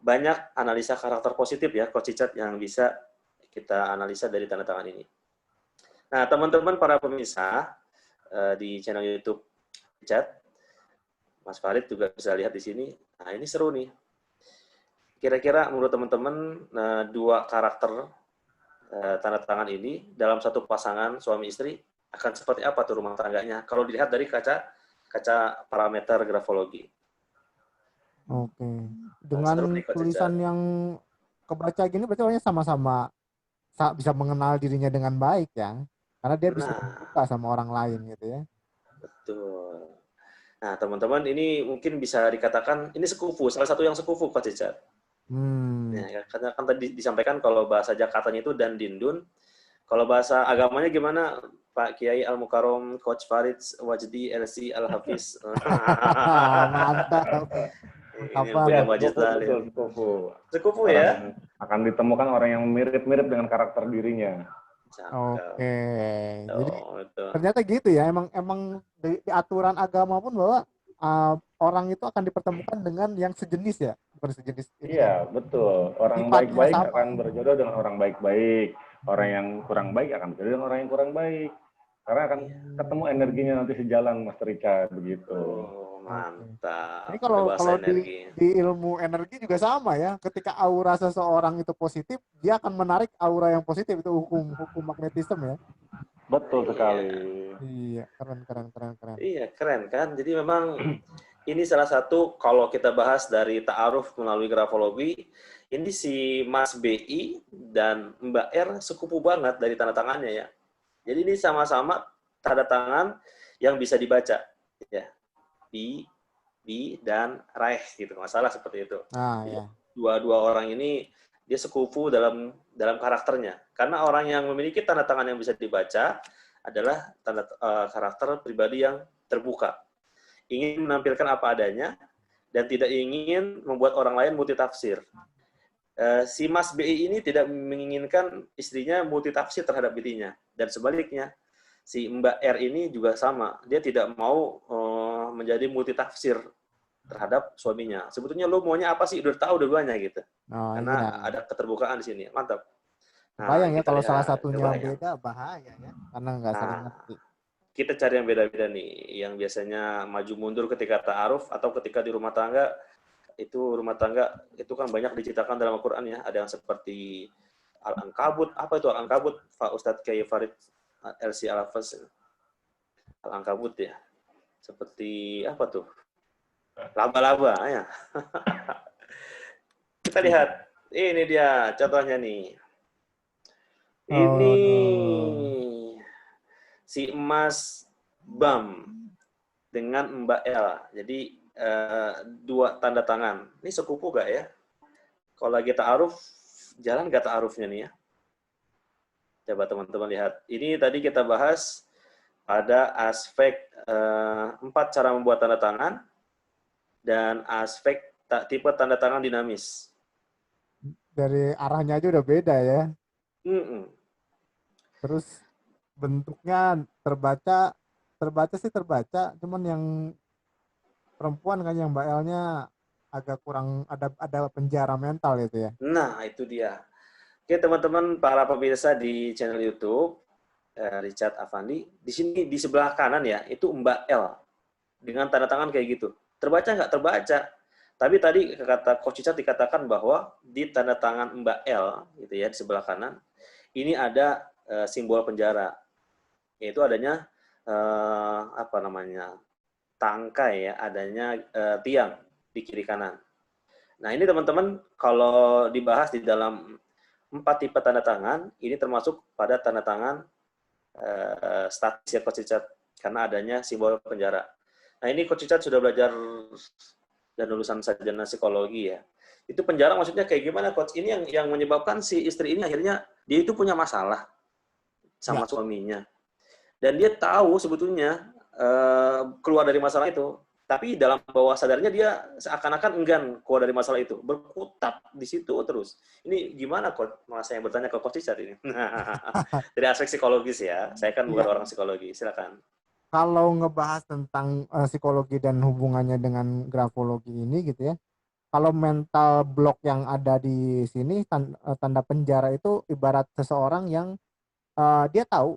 banyak analisa karakter positif ya, Coach Richard, yang bisa kita analisa dari tanda tangan ini. Nah, teman-teman para pemirsa di channel YouTube Richard, Mas Farid juga bisa lihat di sini. Nah, ini seru nih. Kira-kira menurut teman-teman 2 karakter tanda tangan ini dalam satu pasangan suami istri akan seperti apa tuh rumah tangganya kalau dilihat dari kaca parameter grafologi. Oke. Dengan tulisan yang kebaca gini berarti orangnya sama-sama bisa mengenal dirinya dengan baik ya. Karena dia bisa terbuka sama orang lain gitu ya. Betul. Nah, teman-teman ini mungkin bisa dikatakan ini sekufu, salah satu yang sekufu Coach Richard. Ya, karena kan tadi disampaikan kalau bahasa Jakartanya itu dan dindun. Kalau bahasa agamanya gimana Pak Kiai Al-Mukarram, Coach Farid Wajdi, LC Al-Hafiz? Mantap. Ini punya wajib tadi. Sekufu ya. Akan ditemukan orang yang mirip-mirip dengan karakter dirinya. Oke. Jadi ternyata gitu ya. Emang di aturan agama pun bahwa orang itu akan dipertemukan dengan yang sejenis ya, bukan sejenis. Iya, betul. Orang baik-baik akan berjodoh dengan orang baik-baik. Orang yang kurang baik akan berjodoh dengan orang yang kurang baik. Karena akan ketemu energinya nanti sejalan, Mas Richard, begitu. Mantap. Ini kalau di ilmu energi juga sama ya. Ketika aura seseorang itu positif, dia akan menarik aura yang positif. Itu hukum magnetisme ya. Betul sekali. Iya, keren. Iya, keren kan? Jadi memang ini salah satu kalau kita bahas dari ta'aruf melalui grafologi, ini si Mas BI dan Mbak R sekufu banget dari tanda tangannya ya. Jadi ini sama-sama tanda tangan yang bisa dibaca ya. B dan Raih gitu, masalah seperti itu. Ya. Dua orang ini dia sekufu dalam karakternya. Karena orang yang memiliki tanda tangan yang bisa dibaca adalah karakter pribadi yang terbuka. Ingin menampilkan apa adanya dan tidak ingin membuat orang lain multitafsir. Si Mas BI ini tidak menginginkan istrinya multitafsir terhadap dirinya. Dan sebaliknya, si Mbak R ini juga sama. Dia tidak mau menjadi multitafsir terhadap suaminya. Sebetulnya lo maunya apa sih? Udah tahu dua-duanya gitu. Karena ada keterbukaan di sini. Mantap. Bayang ya kalau salah satunya beda bahaya ya. Karena nggak saling ngerti. Kita cari yang beda-beda nih. Yang biasanya maju mundur ketika ta'aruf atau ketika di rumah tangga. Itu rumah tangga itu kan banyak diceritakan dalam Al-Quran ya. Ada yang seperti Al-Ankabut. Apa itu Al-Ankabut? Pak Ustadz Kiai Farid LC Al-Hafiz. Al-Ankabut ya. Seperti apa tuh? Laba-laba ya. Kita lihat. Ini dia contohnya nih. Ini si Mas Bam dengan Mbak L. Jadi 2 tanda tangan. Ini sekufu gak ya? Kalau lagi ta'aruf, jalan gak ta'arufnya nih ya? Coba teman-teman lihat. Ini tadi kita bahas pada aspek 4 cara membuat tanda tangan dan aspek tipe tanda tangan dinamis. Dari arahnya aja udah beda ya. Terus bentuknya terbaca, cuman yang perempuan kan yang Mbak L-nya agak kurang ada penjara mental itu ya. Nah, itu dia. Oke, teman-teman para pemirsa di channel YouTube Richard Afandi, di sini di sebelah kanan ya, itu Mbak L dengan tanda tangan kayak gitu. Terbaca nggak? Terbaca. Tapi tadi kata Coach Richard dikatakan bahwa di tanda tangan Mbak L gitu ya, di sebelah kanan, ini ada simbol penjara. Yaitu adanya tangkai ya, adanya tiang di kiri kanan. Nah, ini teman-teman kalau dibahas di dalam 4 tipe tanda tangan, ini termasuk pada tanda tangan statis ya Coach Richard, karena adanya simbol penjara. Nah, ini Coach Richard sudah belajar dan lulusan sarjana psikologi ya. Itu penjara maksudnya kayak gimana Coach? Ini yang menyebabkan si istri ini akhirnya dia itu punya masalah sama suaminya. Dan dia tahu sebetulnya keluar dari masalah itu. Tapi dalam bawah sadarnya dia seakan-akan enggan keluar dari masalah itu, berkutat di situ terus. Ini gimana kok? Malah saya yang bertanya ke Coach Richard ini. Dari aspek psikologis ya, saya kan bukan orang psikologi. Silakan. Kalau ngebahas tentang psikologi dan hubungannya dengan grafologi ini gitu ya, kalau mental block yang ada di sini tanda penjara itu ibarat seseorang yang dia tahu,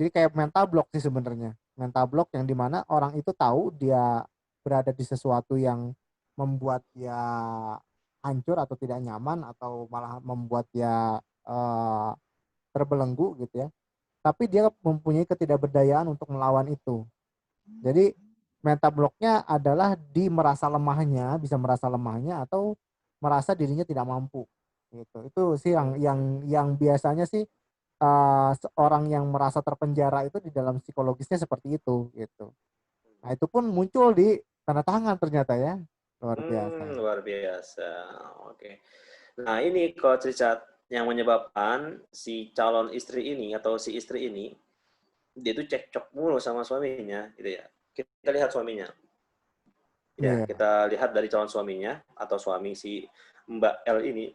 jadi kayak mental block sih sebenarnya. Mental block yang dimana orang itu tahu dia berada di sesuatu yang membuat dia hancur atau tidak nyaman atau malah membuat dia terbelenggu gitu ya. Tapi dia mempunyai ketidakberdayaan untuk melawan itu. Jadi mental blocknya adalah di merasa lemahnya, bisa merasa lemahnya atau merasa dirinya tidak mampu. Gitu. Itu sih yang biasanya sih seorang yang merasa terpenjara itu di dalam psikologisnya seperti itu gitu. Nah, itu pun muncul di tanda tangan ternyata ya. Luar biasa. Luar biasa. Oke. Nah, ini Coach Richard yang menyebabkan si calon istri ini atau si istri ini dia tuh cekcok mulu sama suaminya gitu ya. Kita lihat suaminya. Ya, kita lihat dari calon suaminya atau suami si Mbak L ini.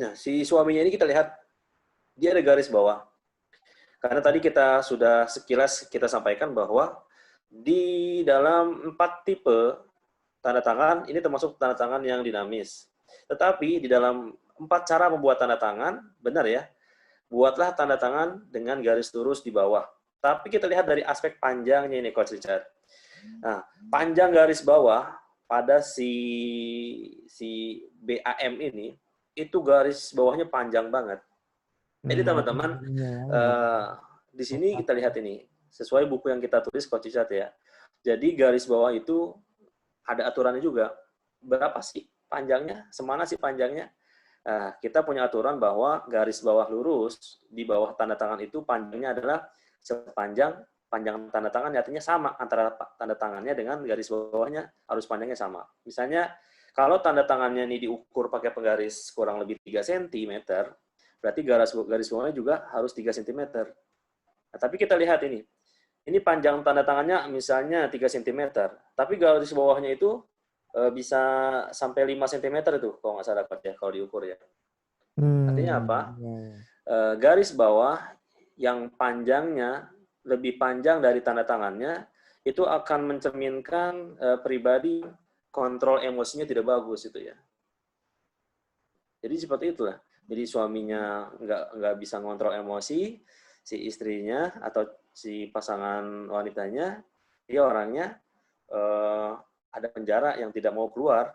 Nah, si suaminya ini kita lihat dia ada garis bawah. Karena tadi kita sudah sekilas kita sampaikan bahwa di dalam 4 tipe tanda tangan, ini termasuk tanda tangan yang dinamis. Tetapi di dalam 4 cara membuat tanda tangan, benar ya, buatlah tanda tangan dengan garis lurus di bawah. Tapi kita lihat dari aspek panjangnya ini, Coach Richard. Nah, panjang garis bawah pada si BAM ini, itu garis bawahnya panjang banget. Jadi teman-teman, di sini kita lihat ini, sesuai buku yang kita tulis Coach Richard ya. Jadi garis bawah itu ada aturannya juga. Berapa sih panjangnya? Semana sih panjangnya? Nah, kita punya aturan bahwa garis bawah lurus di bawah tanda tangan itu panjangnya adalah panjang tanda tangan, artinya sama antara tanda tangannya dengan garis bawahnya harus panjangnya sama. Misalnya kalau tanda tangannya ini diukur pakai penggaris kurang lebih 3 cm, berarti garis bawahnya juga harus 3 cm. Nah, tapi kita lihat ini panjang tanda tangannya misalnya 3 cm, tapi garis bawahnya itu bisa sampai 5 cm itu, kalau nggak salah ya, kalau diukur ya. Artinya apa? Garis bawah yang panjangnya lebih panjang dari tanda tangannya, itu akan mencerminkan pribadi kontrol emosinya tidak bagus itu ya. Jadi seperti itulah. Jadi suaminya nggak bisa ngontrol emosi, si istrinya atau si pasangan wanitanya, dia orangnya ada penjara yang tidak mau keluar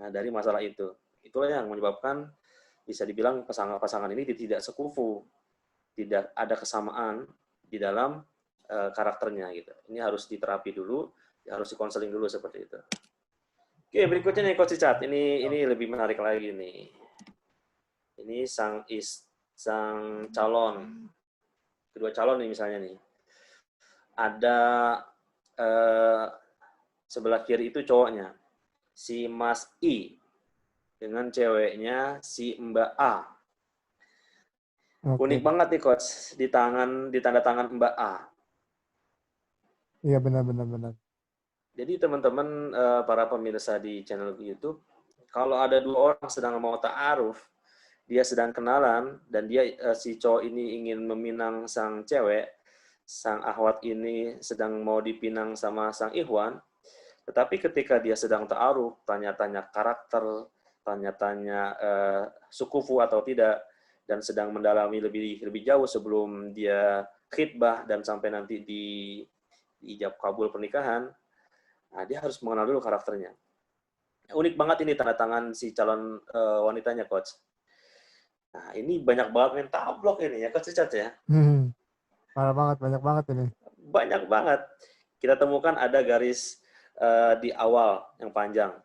dari masalah itu. Itulah yang menyebabkan bisa dibilang pasangan-pasangan ini tidak sekufu, tidak ada kesamaan di dalam karakternya gitu. Ini harus diterapi dulu, harus dikonseling dulu seperti itu. Oke, berikutnya nih Coach Richard, ini lebih menarik lagi nih. Ini sang calon, kedua calon nih misalnya nih. Ada sebelah kiri itu cowoknya, si Mas I dengan ceweknya si Mbak A. Unik banget nih Coach di tanda tangan Mbak A. Iya benar. Jadi teman-teman para pemirsa di channel YouTube, kalau ada 2 orang sedang mau ta'aruf, dia sedang kenalan dan si cowok ini ingin meminang sang cewek, sang akhwat ini sedang mau dipinang sama sang ikhwan, tetapi ketika dia sedang ta'aruf, tanya-tanya karakter, tanya-tanya sukufu atau tidak, dan sedang mendalami lebih jauh sebelum dia khitbah dan sampai nanti di ijab kabul pernikahan, nah dia harus mengenal dulu karakternya. Unik banget ini tanda tangan si calon wanitanya, Coach. Nah, ini banyak banget mental block ini ya, Coach Richard ya. Banyak banget ini. Banyak banget. Kita temukan ada garis di awal yang panjang.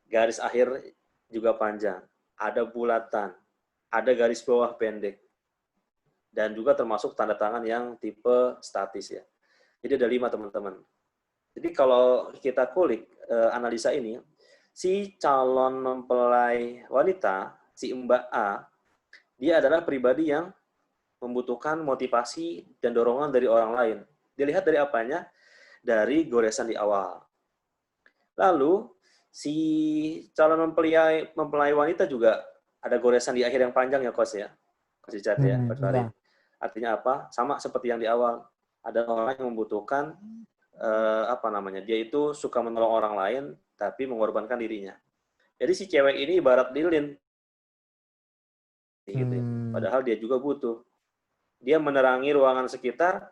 Garis akhir juga panjang. Ada bulatan. Ada garis bawah pendek. Dan juga termasuk tanda tangan yang tipe statis ya. Jadi ada 5 teman-teman. Jadi kalau kita kulik analisa ini, si calon mempelai wanita, si Mbak A, dia adalah pribadi yang membutuhkan motivasi dan dorongan dari orang lain. Dilihat dari apanya? Dari goresan di awal. Lalu si calon mempelai wanita juga ada goresan di akhir yang panjang ya, Coach ya. Coach Richard ya, Coach Farid. Iya. Artinya apa? Sama seperti yang di awal. Ada orang yang membutuhkan dia itu suka menolong orang lain tapi mengorbankan dirinya. Jadi si cewek ini ibarat lilin gitu ya. Padahal dia juga butuh. Dia menerangi ruangan sekitar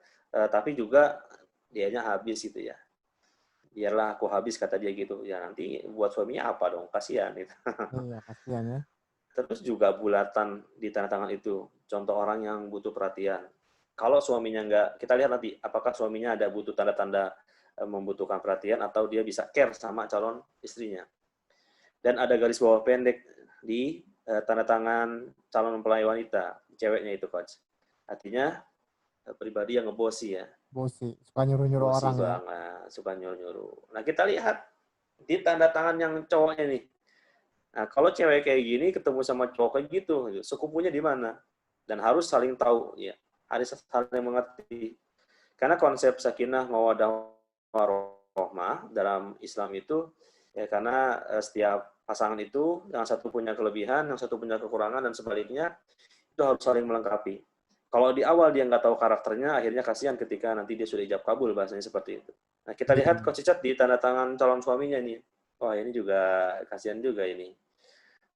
tapi juga dianya habis gitu ya. Biarlah aku habis kata dia gitu. Ya nanti buat suaminya apa dong? Kasihan gitu. Iya, kasihan ya. Terus juga bulatan di tanda tangan itu. Contoh orang yang butuh perhatian. Kalau suaminya enggak, kita lihat nanti apakah suaminya ada butuh tanda-tanda membutuhkan perhatian atau dia bisa care sama calon istrinya. Dan ada garis bawah pendek di tanda tangan calon mempelai wanita, ceweknya itu, Coach. Artinya pribadi yang ngebosi ya. Bosi, suka nyuruh-nyuruh orang ya. Banget, suka nyuruh-nyuruh. Nah, kita lihat di tanda tangan yang cowoknya nih. Nah, kalau cewek kayak gini ketemu sama cowok kayak gitu, sekupunya di mana? Dan harus saling tahu, ya. Harus saling mengerti. Karena konsep sakinah mawaddah warahmah dalam Islam itu ya karena setiap pasangan itu yang satu punya kelebihan, yang satu punya kekurangan dan sebaliknya itu harus saling melengkapi. Kalau di awal dia nggak tahu karakternya, akhirnya kasihan ketika nanti dia sudah ijab kabul, bahasanya seperti itu. Nah, kita lihat Coach Richard di tanda tangan calon suaminya nih. Wah, ini juga kasihan juga ini.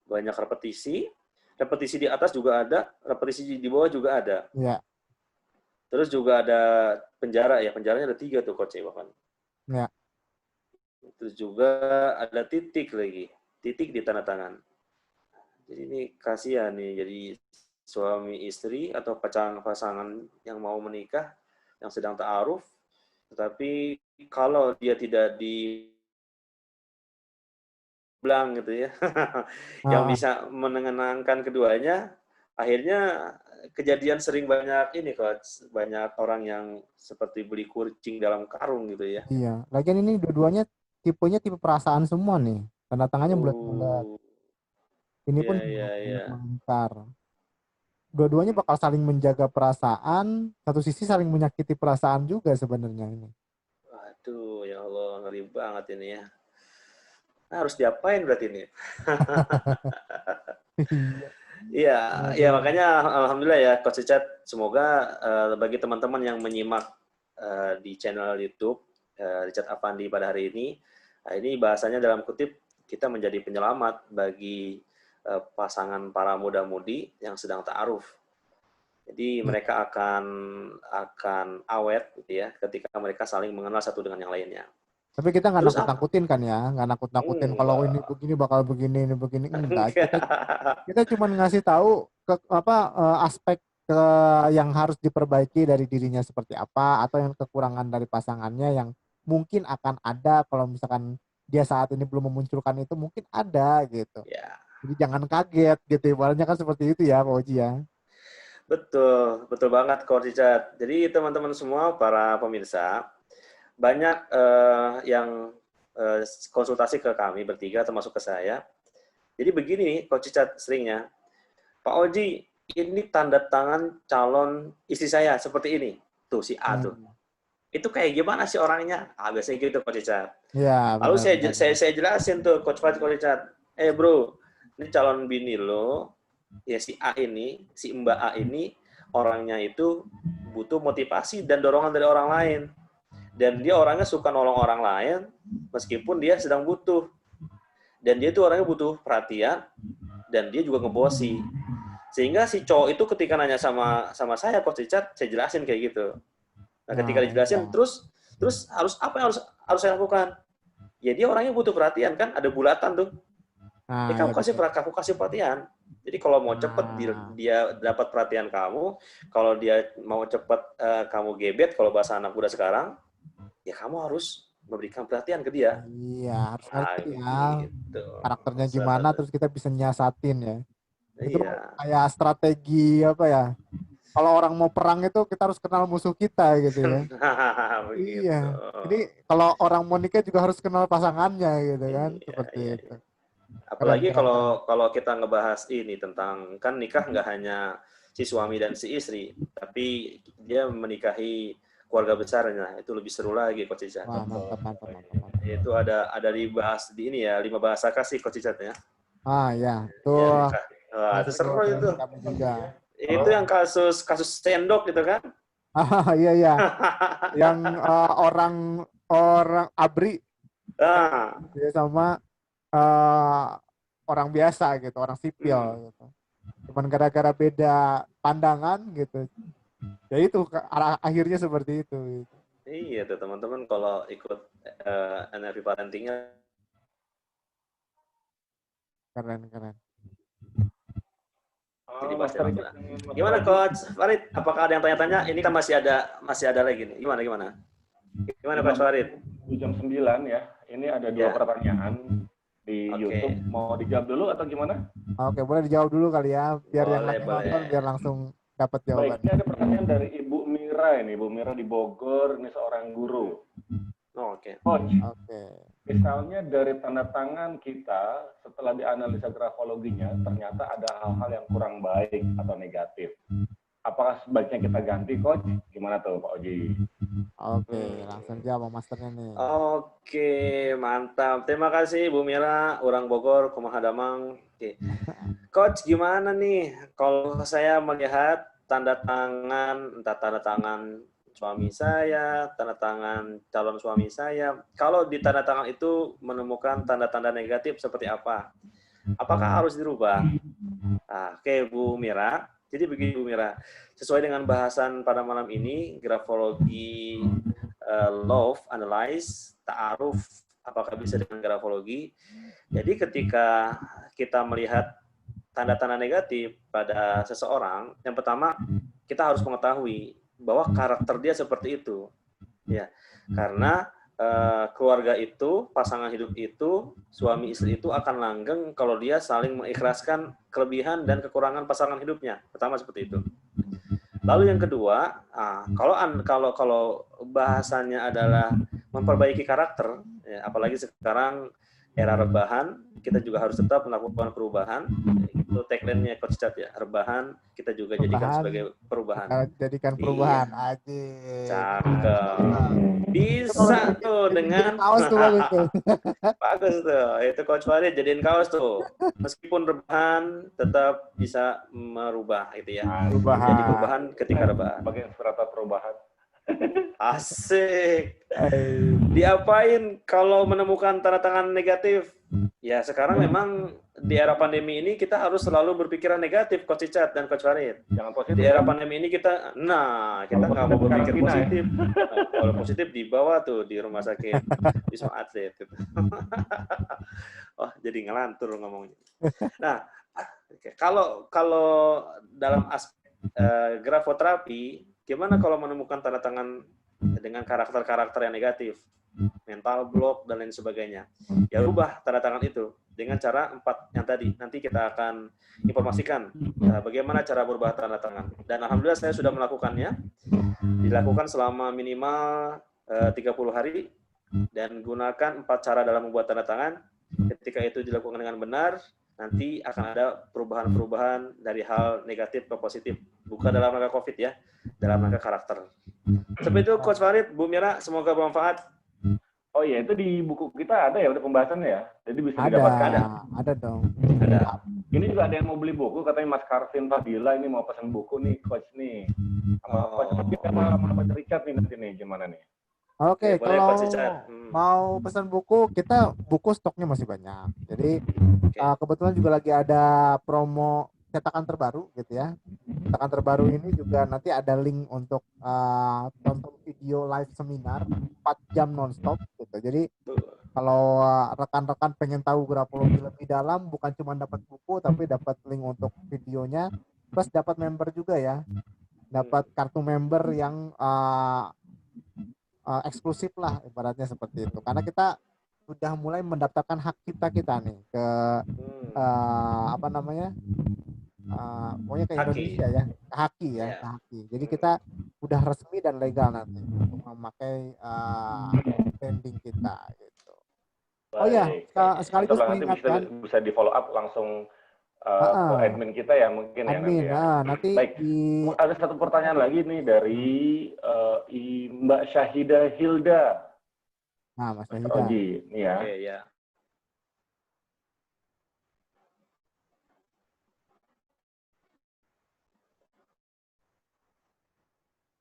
Banyak repetisi di atas juga ada, repetisi di bawah juga ada. Iya. Terus juga ada penjara ya, penjaranya ada 3 tuh Coach bahkan. Iya. Terus juga ada titik lagi, titik di tanda tangan. Jadi ini kasihan nih, jadi suami istri atau pasangan yang mau menikah, yang sedang ta'aruf, tetapi kalau dia tidak di belang gitu ya, yang bisa menenangkan keduanya, akhirnya kejadian sering banyak ini Coach, banyak orang yang seperti beli kucing dalam karung gitu ya. Iya, lagian ini dua-duanya tipenya tipe perasaan semua nih, tanda tangannya bulat-bulat. Ini pun Iya. mengingkar. Dua-duanya bakal saling menjaga perasaan, satu sisi saling menyakiti perasaan juga sebenarnya ini. Waduh, ya Allah, ngeri banget ini ya. Nah, harus diapain berarti ini? Iya, makanya alhamdulillah ya Coach Richard, semoga bagi teman-teman yang menyimak di channel YouTube Richard Afandi pada hari ini bahasanya dalam kutip kita menjadi penyelamat bagi pasangan para muda-mudi yang sedang ta'aruf. Jadi mereka akan awet gitu ya ketika mereka saling mengenal satu dengan yang lainnya. Tapi kita nggak nakut-nakutin kan ya, nggak nakut-nakutin kalau ini begini bakal begini, ini begini, enggak. Kita cuma ngasih tahu aspek yang harus diperbaiki dari dirinya seperti apa, atau yang kekurangan dari pasangannya yang mungkin akan ada kalau misalkan dia saat ini belum memunculkan itu, mungkin ada gitu. Ya. Jadi jangan kaget gitu, ibaratnya kan seperti itu ya Pak Oji ya. Betul banget Coach Richard. Jadi teman-teman semua, para pemirsa, banyak yang konsultasi ke kami bertiga, termasuk ke saya. Jadi begini nih, Coach Richard seringnya, Pak Oji, ini tanda tangan calon istri saya seperti ini. Tuh, si A tuh. Itu kayak gimana sih orangnya? Biasanya gitu, Coach Richard. Ya, lalu saya jelasin tuh, Coach Richard. Bro, ini calon bini lo, ya si A ini, si Mbak A ini, orangnya itu butuh motivasi dan dorongan dari orang lain. Dan dia orangnya suka nolong orang lain, meskipun dia sedang butuh. Dan dia tuh orangnya butuh perhatian, dan dia juga ngebosi. Sehingga si cowok itu ketika nanya sama saya, Coach Richard, saya jelasin kayak gitu. Nah, ketika dijelasin, terus harus apa yang harus saya lakukan? Ya dia orangnya butuh perhatian kan, ada bulatan tuh. Kamu kasih perhatian. Jadi kalau mau cepet dia dapat perhatian kamu, kalau dia mau cepet kamu gebet, kalau bahasa anak muda sekarang, ya kamu harus memberikan perhatian ke dia. Iya, harus ngerti ya. Gitu. Karakternya gimana, terus kita bisa nyiasatin ya. Itu Iya. kayak strategi apa ya? Kalau orang mau perang itu kita harus kenal musuh kita gitu ya. Iya. Jadi kalau orang mau nikah juga harus kenal pasangannya gitu kan, seperti itu. Apalagi kalau kita ngebahas ini tentang kan nikah nggak hanya si suami dan si istri, tapi dia menikahi keluarga besarnya. Itu lebih seru lagi Coach Icat. Wah, mantap. Itu ada dibahas di ini ya, 5 bahasa kasih Coach Icat ya. Ah ya, Ya, itu masuk seru ke itu. kami juga. Itu yang kasus sendok gitu kan? Ah iya. Yang orang ABRI dia sama orang biasa gitu, orang sipil gitu. Cuman gara-gara beda pandangan gitu. Ya itu akhirnya seperti itu. Gitu. Iya tuh teman-teman kalau ikut NLP parentingnya Keren. jadi pasti gimana Coach Farid? Apakah ada yang tanya-tanya? Ini kan masih ada lagi nih. Gimana? Gimana Coach Farid? Jam 9 ya. Ini ada 2 pertanyaan di YouTube. Mau dijawab dulu atau gimana? Oke, boleh dijawab dulu kali ya, biar boleh, yang lagi nonton biar langsung dapat jawaban. Baik, ini ada pertanyaan dari Ibu Mira ini. Ibu Mira di Bogor, ini seorang guru. Oke. Coach, misalnya dari tanda tangan kita, setelah dianalisa grafologinya, ternyata ada hal-hal yang kurang baik atau negatif. Apakah sebaiknya kita ganti, Coach? Gimana tuh, Pak Oji? Oke, langsung jawab masternya nih. Oke, mantap. Terima kasih Bu Mira, orang Bogor, Kumaha Damang. Oke. Coach, gimana nih kalau saya melihat tanda tangan, entah tanda tangan suami saya, tanda tangan calon suami saya, kalau di tanda tangan itu menemukan tanda-tanda negatif seperti apa? Apakah harus dirubah? Oke, Bu Mira. Jadi begini Bu Mira, sesuai dengan bahasan pada malam ini, grafologi love, analyze, ta'aruf, apakah bisa dengan grafologi. Jadi ketika kita melihat tanda-tanda negatif pada seseorang, yang pertama kita harus mengetahui bahwa karakter dia seperti itu. Ya, karena keluarga itu, pasangan hidup itu, suami istri itu akan langgeng kalau dia saling mengikhlaskan kelebihan dan kekurangan pasangan hidupnya. Pertama seperti itu. Lalu yang kedua, kalau bahasanya adalah memperbaiki karakter, ya, apalagi sekarang era rebahan, kita juga harus tetap melakukan perubahan. Itu tagline-nya Coach Cat ya, rebahan kita juga jadikan sebagai perubahan. Jadikan perubahan aja. Cakep. Bisa tuh dengan kaos tuh bagus tuh. Bagus tuh. Itu Coach Farid jadiin kaos tuh. Meskipun rebahan tetap bisa merubah gitu ya. Jadi perubahan ketika rebahan. Sebagai inspirator perubahan. Asik. Diapain kalau menemukan tanda tangan negatif? Ya sekarang memang di era pandemi ini kita harus selalu berpikiran negatif, Coach Icat dan Coach Farid. Jangan positif. Di era pandemi ini kita nggak mau berpikir positif. Kalau positif dibawa tuh di rumah sakit Wisma Atlet. Gitu. Oh jadi ngelantur ngomongnya. Nah kalau dalam aspek grafoterapi, gimana kalau menemukan tanda tangan dengan karakter-karakter yang negatif, mental block dan lain sebagainya? Ya rubah tanda tangan itu dengan cara 4 yang tadi. Nanti kita akan informasikan bagaimana cara berubah tanda tangan. Dan alhamdulillah saya sudah melakukannya. Dilakukan selama minimal 30 hari dan gunakan 4 cara dalam membuat tanda tangan. Ketika itu dilakukan dengan benar, nanti akan ada perubahan-perubahan dari hal negatif ke positif. Bukan dalam rangka COVID ya, dalam rangka karakter. Seperti itu Coach Farid, Bu Mira, semoga bermanfaat. Oh iya, itu di buku kita ada ya, udah pembahasannya ya? Jadi bisa didapatkan. Ada dong. Ada. Ini juga ada yang mau beli buku, katanya Mas Karvin Fadila ini mau pesan buku nih, Coach nih. Coach sama Coach Richard nih nanti nih, gimana nih? Oke, kalau mau pesan buku, buku stoknya masih banyak. Jadi kebetulan juga lagi ada promo cetakan terbaru gitu ya. Cetakan terbaru ini juga nanti ada link untuk tonton video live seminar 4 jam nonstop gitu. Jadi kalau rekan-rekan pengen tahu grafologi lebih dalam, bukan cuma dapat buku tapi dapat link untuk videonya, plus dapat member juga ya. Dapat kartu member yang eksklusif lah ibaratnya seperti itu. Karena kita sudah mulai mendaftarkan hak kita nih ke pokoknya ke Indonesia ya, ke Haki ya, ke Haki. Jadi kita udah resmi dan legal nanti untuk memakai branding kita gitu. Oh ya, sekaligus mengingatkan bisa di follow up langsung admin kita ya mungkin ya nanti admin, ya. nanti Baik, ada satu pertanyaan lagi nih dari Mbak Syahida Hilda. Mas Mas Syahida. Oji, nih ya. Oke, ya.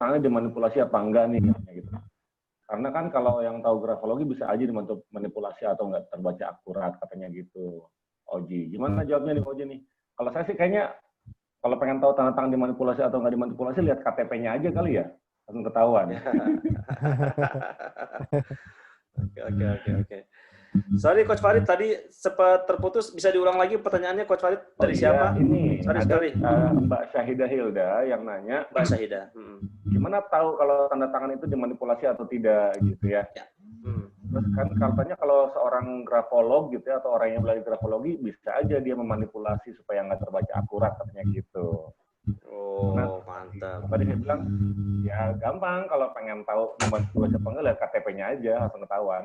Tangannya dimanipulasi apa enggak nih gitu. Karena kan kalau yang tahu grafologi bisa aja dimanipulasi atau enggak terbaca akurat katanya gitu. Oji, gimana jawabnya nih Oji nih? Kalau saya sih kayaknya kalau pengen tahu tanda tangan dimanipulasi atau enggak dimanipulasi lihat KTP-nya aja kali ya, langsung ketahuan. Oke. Sorry Coach Farid, tadi sempat terputus, bisa diulang lagi pertanyaannya Coach Farid dari siapa? Ini Sorry ada sekali. Mbak Syahida Hilda yang nanya, Mbak Syahida. Gimana tahu kalau tanda tangan itu dimanipulasi atau tidak gitu ya? Terus kan katanya kalau seorang grafolog gitu ya, atau orang yang belajar grafologi bisa aja dia memanipulasi supaya nggak terbaca akurat katanya gitu. Oh, mantap. Tadi saya bilang, ya gampang kalau pengen tahu dimanipulasi apa enggak, lihat KTP-nya aja langsung ketahuan.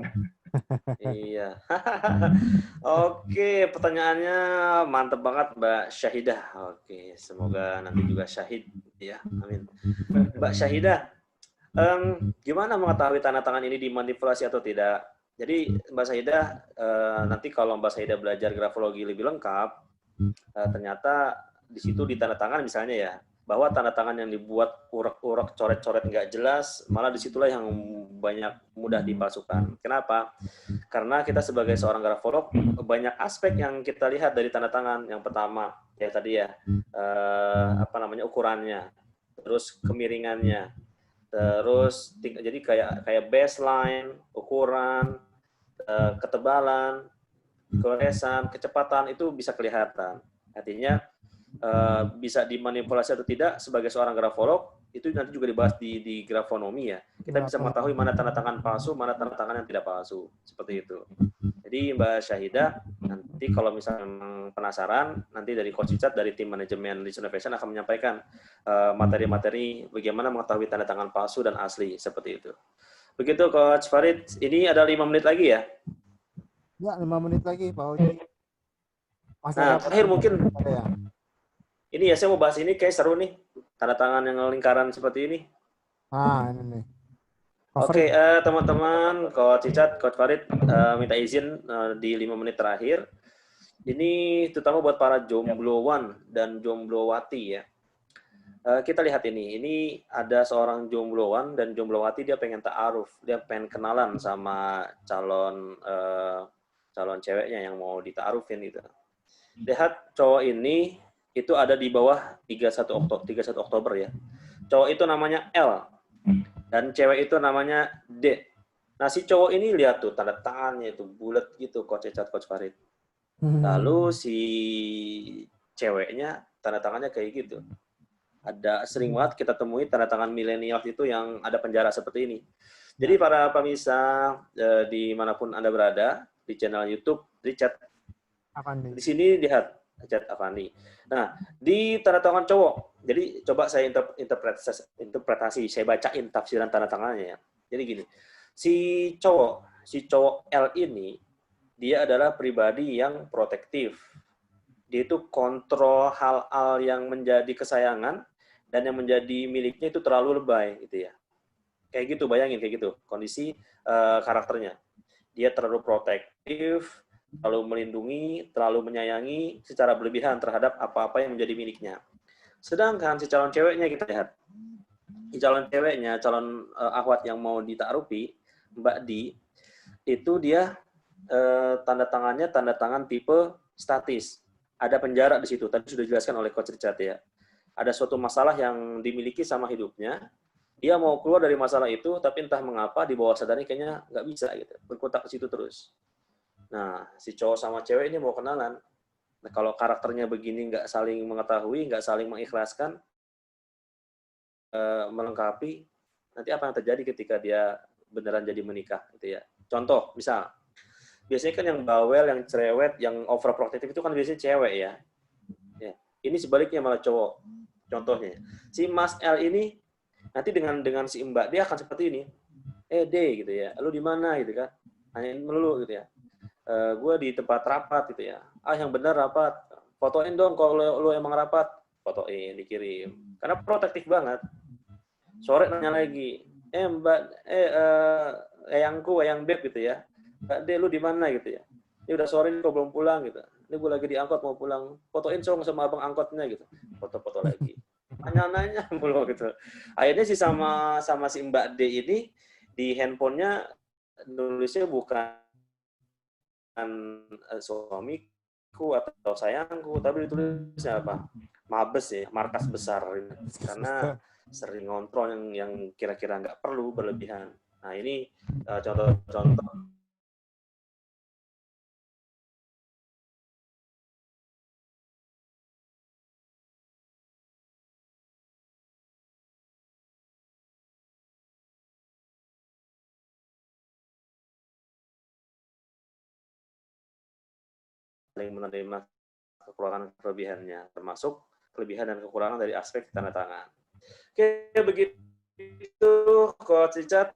Iya. Oke, pertanyaannya mantep banget Mbak Syahidah. Oke, semoga nanti juga syahid ya. Amin. Mbak Syahidah, gimana mengetahui tanda tangan ini dimanipulasi atau tidak? Jadi Mbak Syahidah, nanti kalau Mbak Syahidah belajar grafologi lebih lengkap, ternyata di situ di tanda tangan misalnya ya, bahwa tanda tangan yang dibuat urak-urak, coret-coret nggak jelas, malah disitulah yang banyak mudah dipalsukan. Kenapa? Karena kita sebagai seorang grafolog, banyak aspek yang kita lihat dari tanda tangan. Yang pertama, ya tadi ya, ukurannya, terus kemiringannya, terus jadi kayak baseline, ukuran, ketebalan, goresan, kecepatan itu bisa kelihatan. Artinya bisa dimanipulasi atau tidak sebagai seorang grafolog itu nanti juga dibahas di grafonomi ya. Kita bisa mengetahui mana tanda tangan palsu, mana tanda tangan yang tidak palsu, seperti itu. Jadi Mbak Syahidah, nanti kalau misalnya memang penasaran, nanti dari Coach Richard dari tim manajemen Leeds Innovation akan menyampaikan materi-materi bagaimana mengetahui tanda tangan palsu dan asli, seperti itu. Begitu Coach Farid, ini ada 5 menit lagi ya? Ya, 5 menit lagi Pak Oji. Nah, terakhir mungkin ini ya, saya mau bahas ini kayak seru nih, tanda tangan yang lingkaran seperti ini. Ini nih. Oke, teman-teman, Coach Richard, Coach Farid, minta izin di 5 menit terakhir. Ini terutama buat para jomblowan dan jomblowati ya. Kita lihat ini ada seorang jomblowan dan jomblowati, dia pengen ta'aruf, dia pengen kenalan sama calon ceweknya yang mau dita'arufin gitu. Lihat cowok ini itu ada di bawah 31 Oktober ya. Cowok itu namanya L dan cewek itu namanya D. Nah, si cowok ini lihat tuh tanda tangannya itu bulat gitu, Coach Richard, Coach Farid. Lalu si ceweknya tanda tangannya kayak gitu. Ada sering banget kita temui tanda tangan milenial itu yang ada penjara seperti ini. Jadi para pemirsa dimanapun Anda berada, di channel YouTube Richard Afandi. Di sini lihat Richard Afandi. Nah, di tanda tangan cowok, jadi coba saya interpretasi, saya bacain tafsiran tanda tangannya ya. Jadi gini, si cowok L ini, dia adalah pribadi yang protektif. Dia itu kontrol hal-hal yang menjadi kesayangan dan yang menjadi miliknya itu terlalu lebay gitu ya. Kayak gitu, bayangin kayak gitu kondisi karakternya. Dia terlalu protektif, terlalu melindungi, terlalu menyayangi secara berlebihan terhadap apa-apa yang menjadi miliknya. Sedangkan si calon ceweknya kita lihat. Si calon ceweknya, calon akhwat yang mau dita'arufi, Mbak Di, itu dia tanda tangannya tanda tangan tipe statis. Ada penjara di situ, tadi sudah dijelaskan oleh Coach Richard ya. Ada suatu masalah yang dimiliki sama hidupnya, dia mau keluar dari masalah itu, tapi entah mengapa di bawah sadarnya kayaknya nggak bisa gitu, berkutat ke situ terus. Nah, si cowok sama cewek ini mau kenalan. Nah, kalau karakternya begini, nggak saling mengetahui, nggak saling mengikhlaskan, melengkapi, nanti apa yang terjadi ketika dia beneran jadi menikah gitu ya. Contoh, misal, biasanya kan yang bawel, yang cerewet, yang overprotective itu kan biasanya cewek ya. Ini sebaliknya malah cowok. Contohnya, si Mas L ini nanti dengan si Mbak dia akan seperti ini. D gitu ya, lu di mana gitu kan? Nanyain melulu gitu ya. Gue di tempat rapat gitu ya. Yang benar rapat, fotoin dong kalau lu emang rapat, fotoin, dikirim. Karena protektif banget. Sore nanya lagi, Mbak, eyang Beb gitu ya. Mbak De, lu di mana gitu ya. Ini udah sore kok belum pulang gitu. Ini gue lagi di angkot mau pulang. Fotoin dong sama abang angkotnya gitu. Foto-foto lagi. Nanya-nanya mulu gitu. Akhirnya sih sama si Mbak D ini di handphonenya nulisnya bukan suamiku atau sayangku, tapi ditulisnya apa? Mabes ya, markas besar. Karena sering ngontrol yang kira-kira nggak perlu berlebihan. Nah ini contoh-contoh saling menerima kekurangan kelebihannya, termasuk kelebihan dan kekurangan dari aspek tanda tangan. Oke, begitu Coach Richard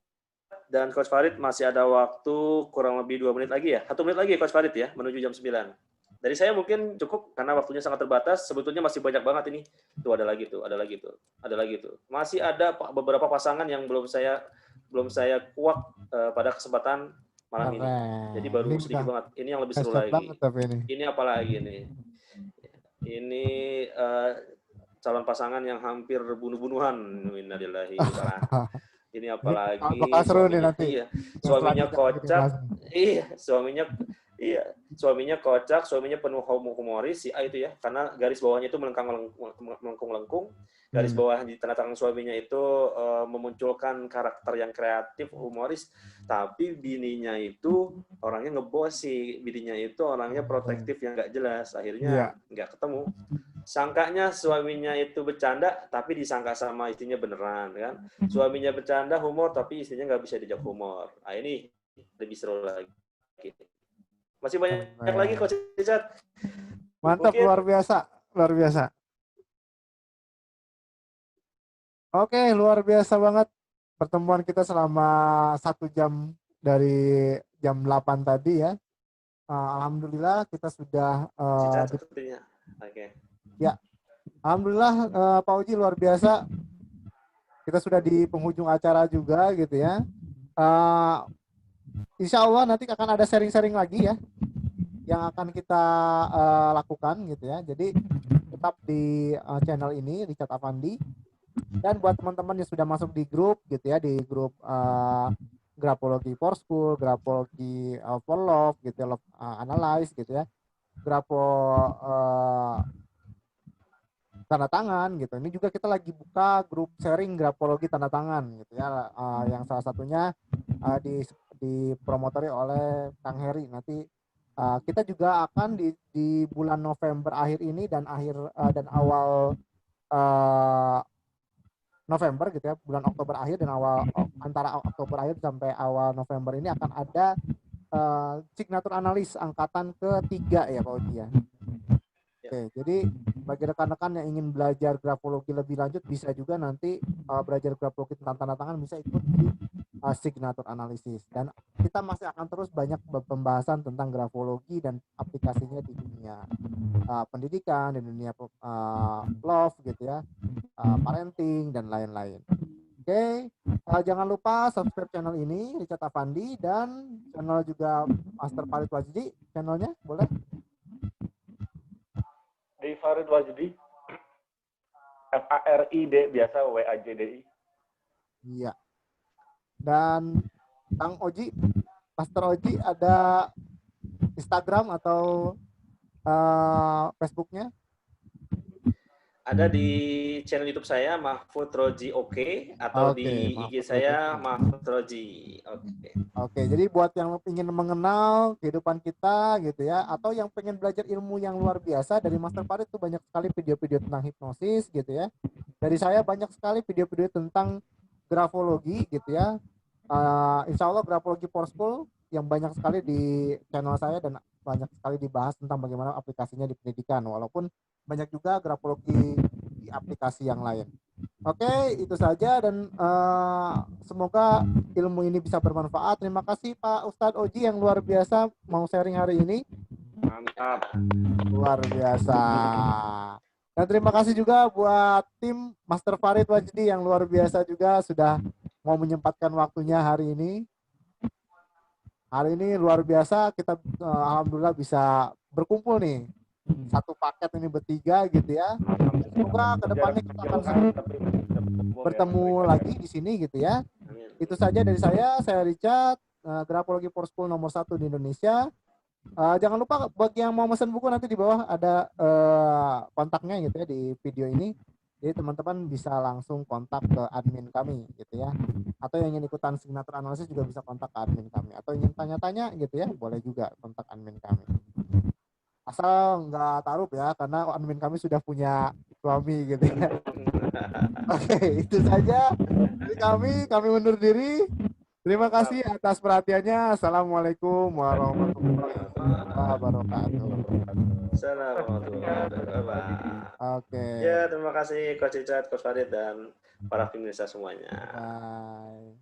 dan Coach Farid, masih ada waktu kurang lebih 2 menit lagi ya? 1 menit lagi Coach Farid ya, menuju jam 9. Dari saya mungkin cukup karena waktunya sangat terbatas. Sebetulnya masih banyak banget ini. Tuh ada lagi tuh. Masih ada beberapa pasangan yang belum saya kuak pada kesempatan malam ini. Jadi baru ini sedikit banget. Ini yang lebih seru lagi. Ini apa lagi nih? Ini calon pasangan yang hampir bunuh-bunuhan. Innalillahi wa inna ilaihi raji'un. Ini apalagi suaminya kocak. Suaminya kocak, suaminya penuh humoris, si A itu ya, karena garis bawahnya itu melengkung-lengkung. Garis bawah di tanda tangan suaminya itu memunculkan karakter yang kreatif, humoris, tapi bininya itu orangnya ngebosi, bininya itu orangnya protektif yang nggak jelas, akhirnya nggak ketemu. Sangkanya suaminya itu bercanda, tapi disangka sama istrinya beneran, kan? Suaminya bercanda humor, tapi istrinya nggak bisa dijak humor. Nah ini lebih seru lagi. Masih banyak lagi Coach Richard. Mantap, mungkin... luar biasa. Oke, luar biasa banget pertemuan kita selama 1 jam dari jam 8 tadi ya. Alhamdulillah kita sudah Oke. Ya, alhamdulillah Pak Uji luar biasa. Kita sudah di penghujung acara juga gitu ya. Insya Allah nanti akan ada sharing-sharing lagi ya yang akan kita lakukan gitu ya. Jadi tetap di channel ini Richard Afandi, dan buat teman-teman yang sudah masuk di grup gitu ya, di grup Grafologi for School, Grafologi for Love gitu ya, Love Analyze gitu ya, Grafo tanda tangan gitu. Ini juga kita lagi buka grup sharing grafologi tanda tangan gitu ya, yang salah satunya dipromotori oleh Kang Heri. Nanti kita juga akan di bulan November akhir ini dan awal November gitu ya, bulan Oktober akhir dan antara Oktober akhir sampai awal November ini akan ada signatur analis angkatan ke-3 ya Pak Uji ya. Oke, jadi bagi rekan-rekan yang ingin belajar grafologi lebih lanjut bisa juga nanti belajar grafologi tentang tanda tangan bisa ikut di signatur analisis, dan kita masih akan terus banyak pembahasan tentang grafologi dan aplikasinya di dunia pendidikan, di dunia love gitu ya, parenting dan lain-lain. Oke, jangan lupa subscribe channel ini Richard Afandi, dan channel juga Master Farid Wajdi, channelnya boleh di Farid Wajdi, FARID biasa, WAJDI. Iya. Dan Kang Oji, Master Oji, ada Instagram atau Facebooknya? Ada di channel YouTube saya Mahfud Roji atau di IG saya Mahfud Roji. Oke, jadi buat yang ingin mengenal kehidupan kita gitu ya, atau yang pengen belajar ilmu yang luar biasa dari Master Farid, itu banyak sekali video-video tentang hipnosis gitu ya. Dari saya banyak sekali video-video tentang grafologi gitu ya. Insya Allah grafologi for School yang banyak sekali di channel saya, dan banyak sekali dibahas tentang bagaimana aplikasinya di pendidikan, walaupun banyak juga grafologi di aplikasi yang lain. Oke, itu saja, dan semoga ilmu ini bisa bermanfaat. Terima kasih Pak Ustadz Oji yang luar biasa mau sharing hari ini. Mantap. Luar biasa. Dan terima kasih juga buat tim Master Farid Wajdi yang luar biasa juga sudah mau menyempatkan waktunya hari ini. Hari ini luar biasa kita alhamdulillah bisa berkumpul nih. Satu paket ini bertiga gitu ya. Semoga kedepannya kita akan bertemu lagi di sini gitu ya. Itu saja dari saya Richard, grafologi for school nomor 1 di Indonesia. Jangan lupa bagi yang mau pesan buku nanti di bawah ada kontaknya gitu ya di video ini. Jadi teman-teman bisa langsung kontak ke admin kami gitu ya. Atau yang ingin ikutan signature analisis juga bisa kontak ke admin kami. Atau ingin tanya-tanya gitu ya, boleh juga kontak admin kami. Asal nggak taruh ya, karena admin kami sudah punya suami gitu ya. Oke, itu saja dari kami undur diri. Terima kasih atas perhatiannya. Assalamualaikum warahmatullahi wabarakatuh. Assalamualaikum warahmatullahi wabarakatuh. Oke. Ya, terima kasih Coach Richard, Coach Farid, dan para pemirsa semuanya. Bye.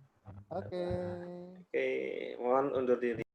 Oke. Oke, mohon undur diri.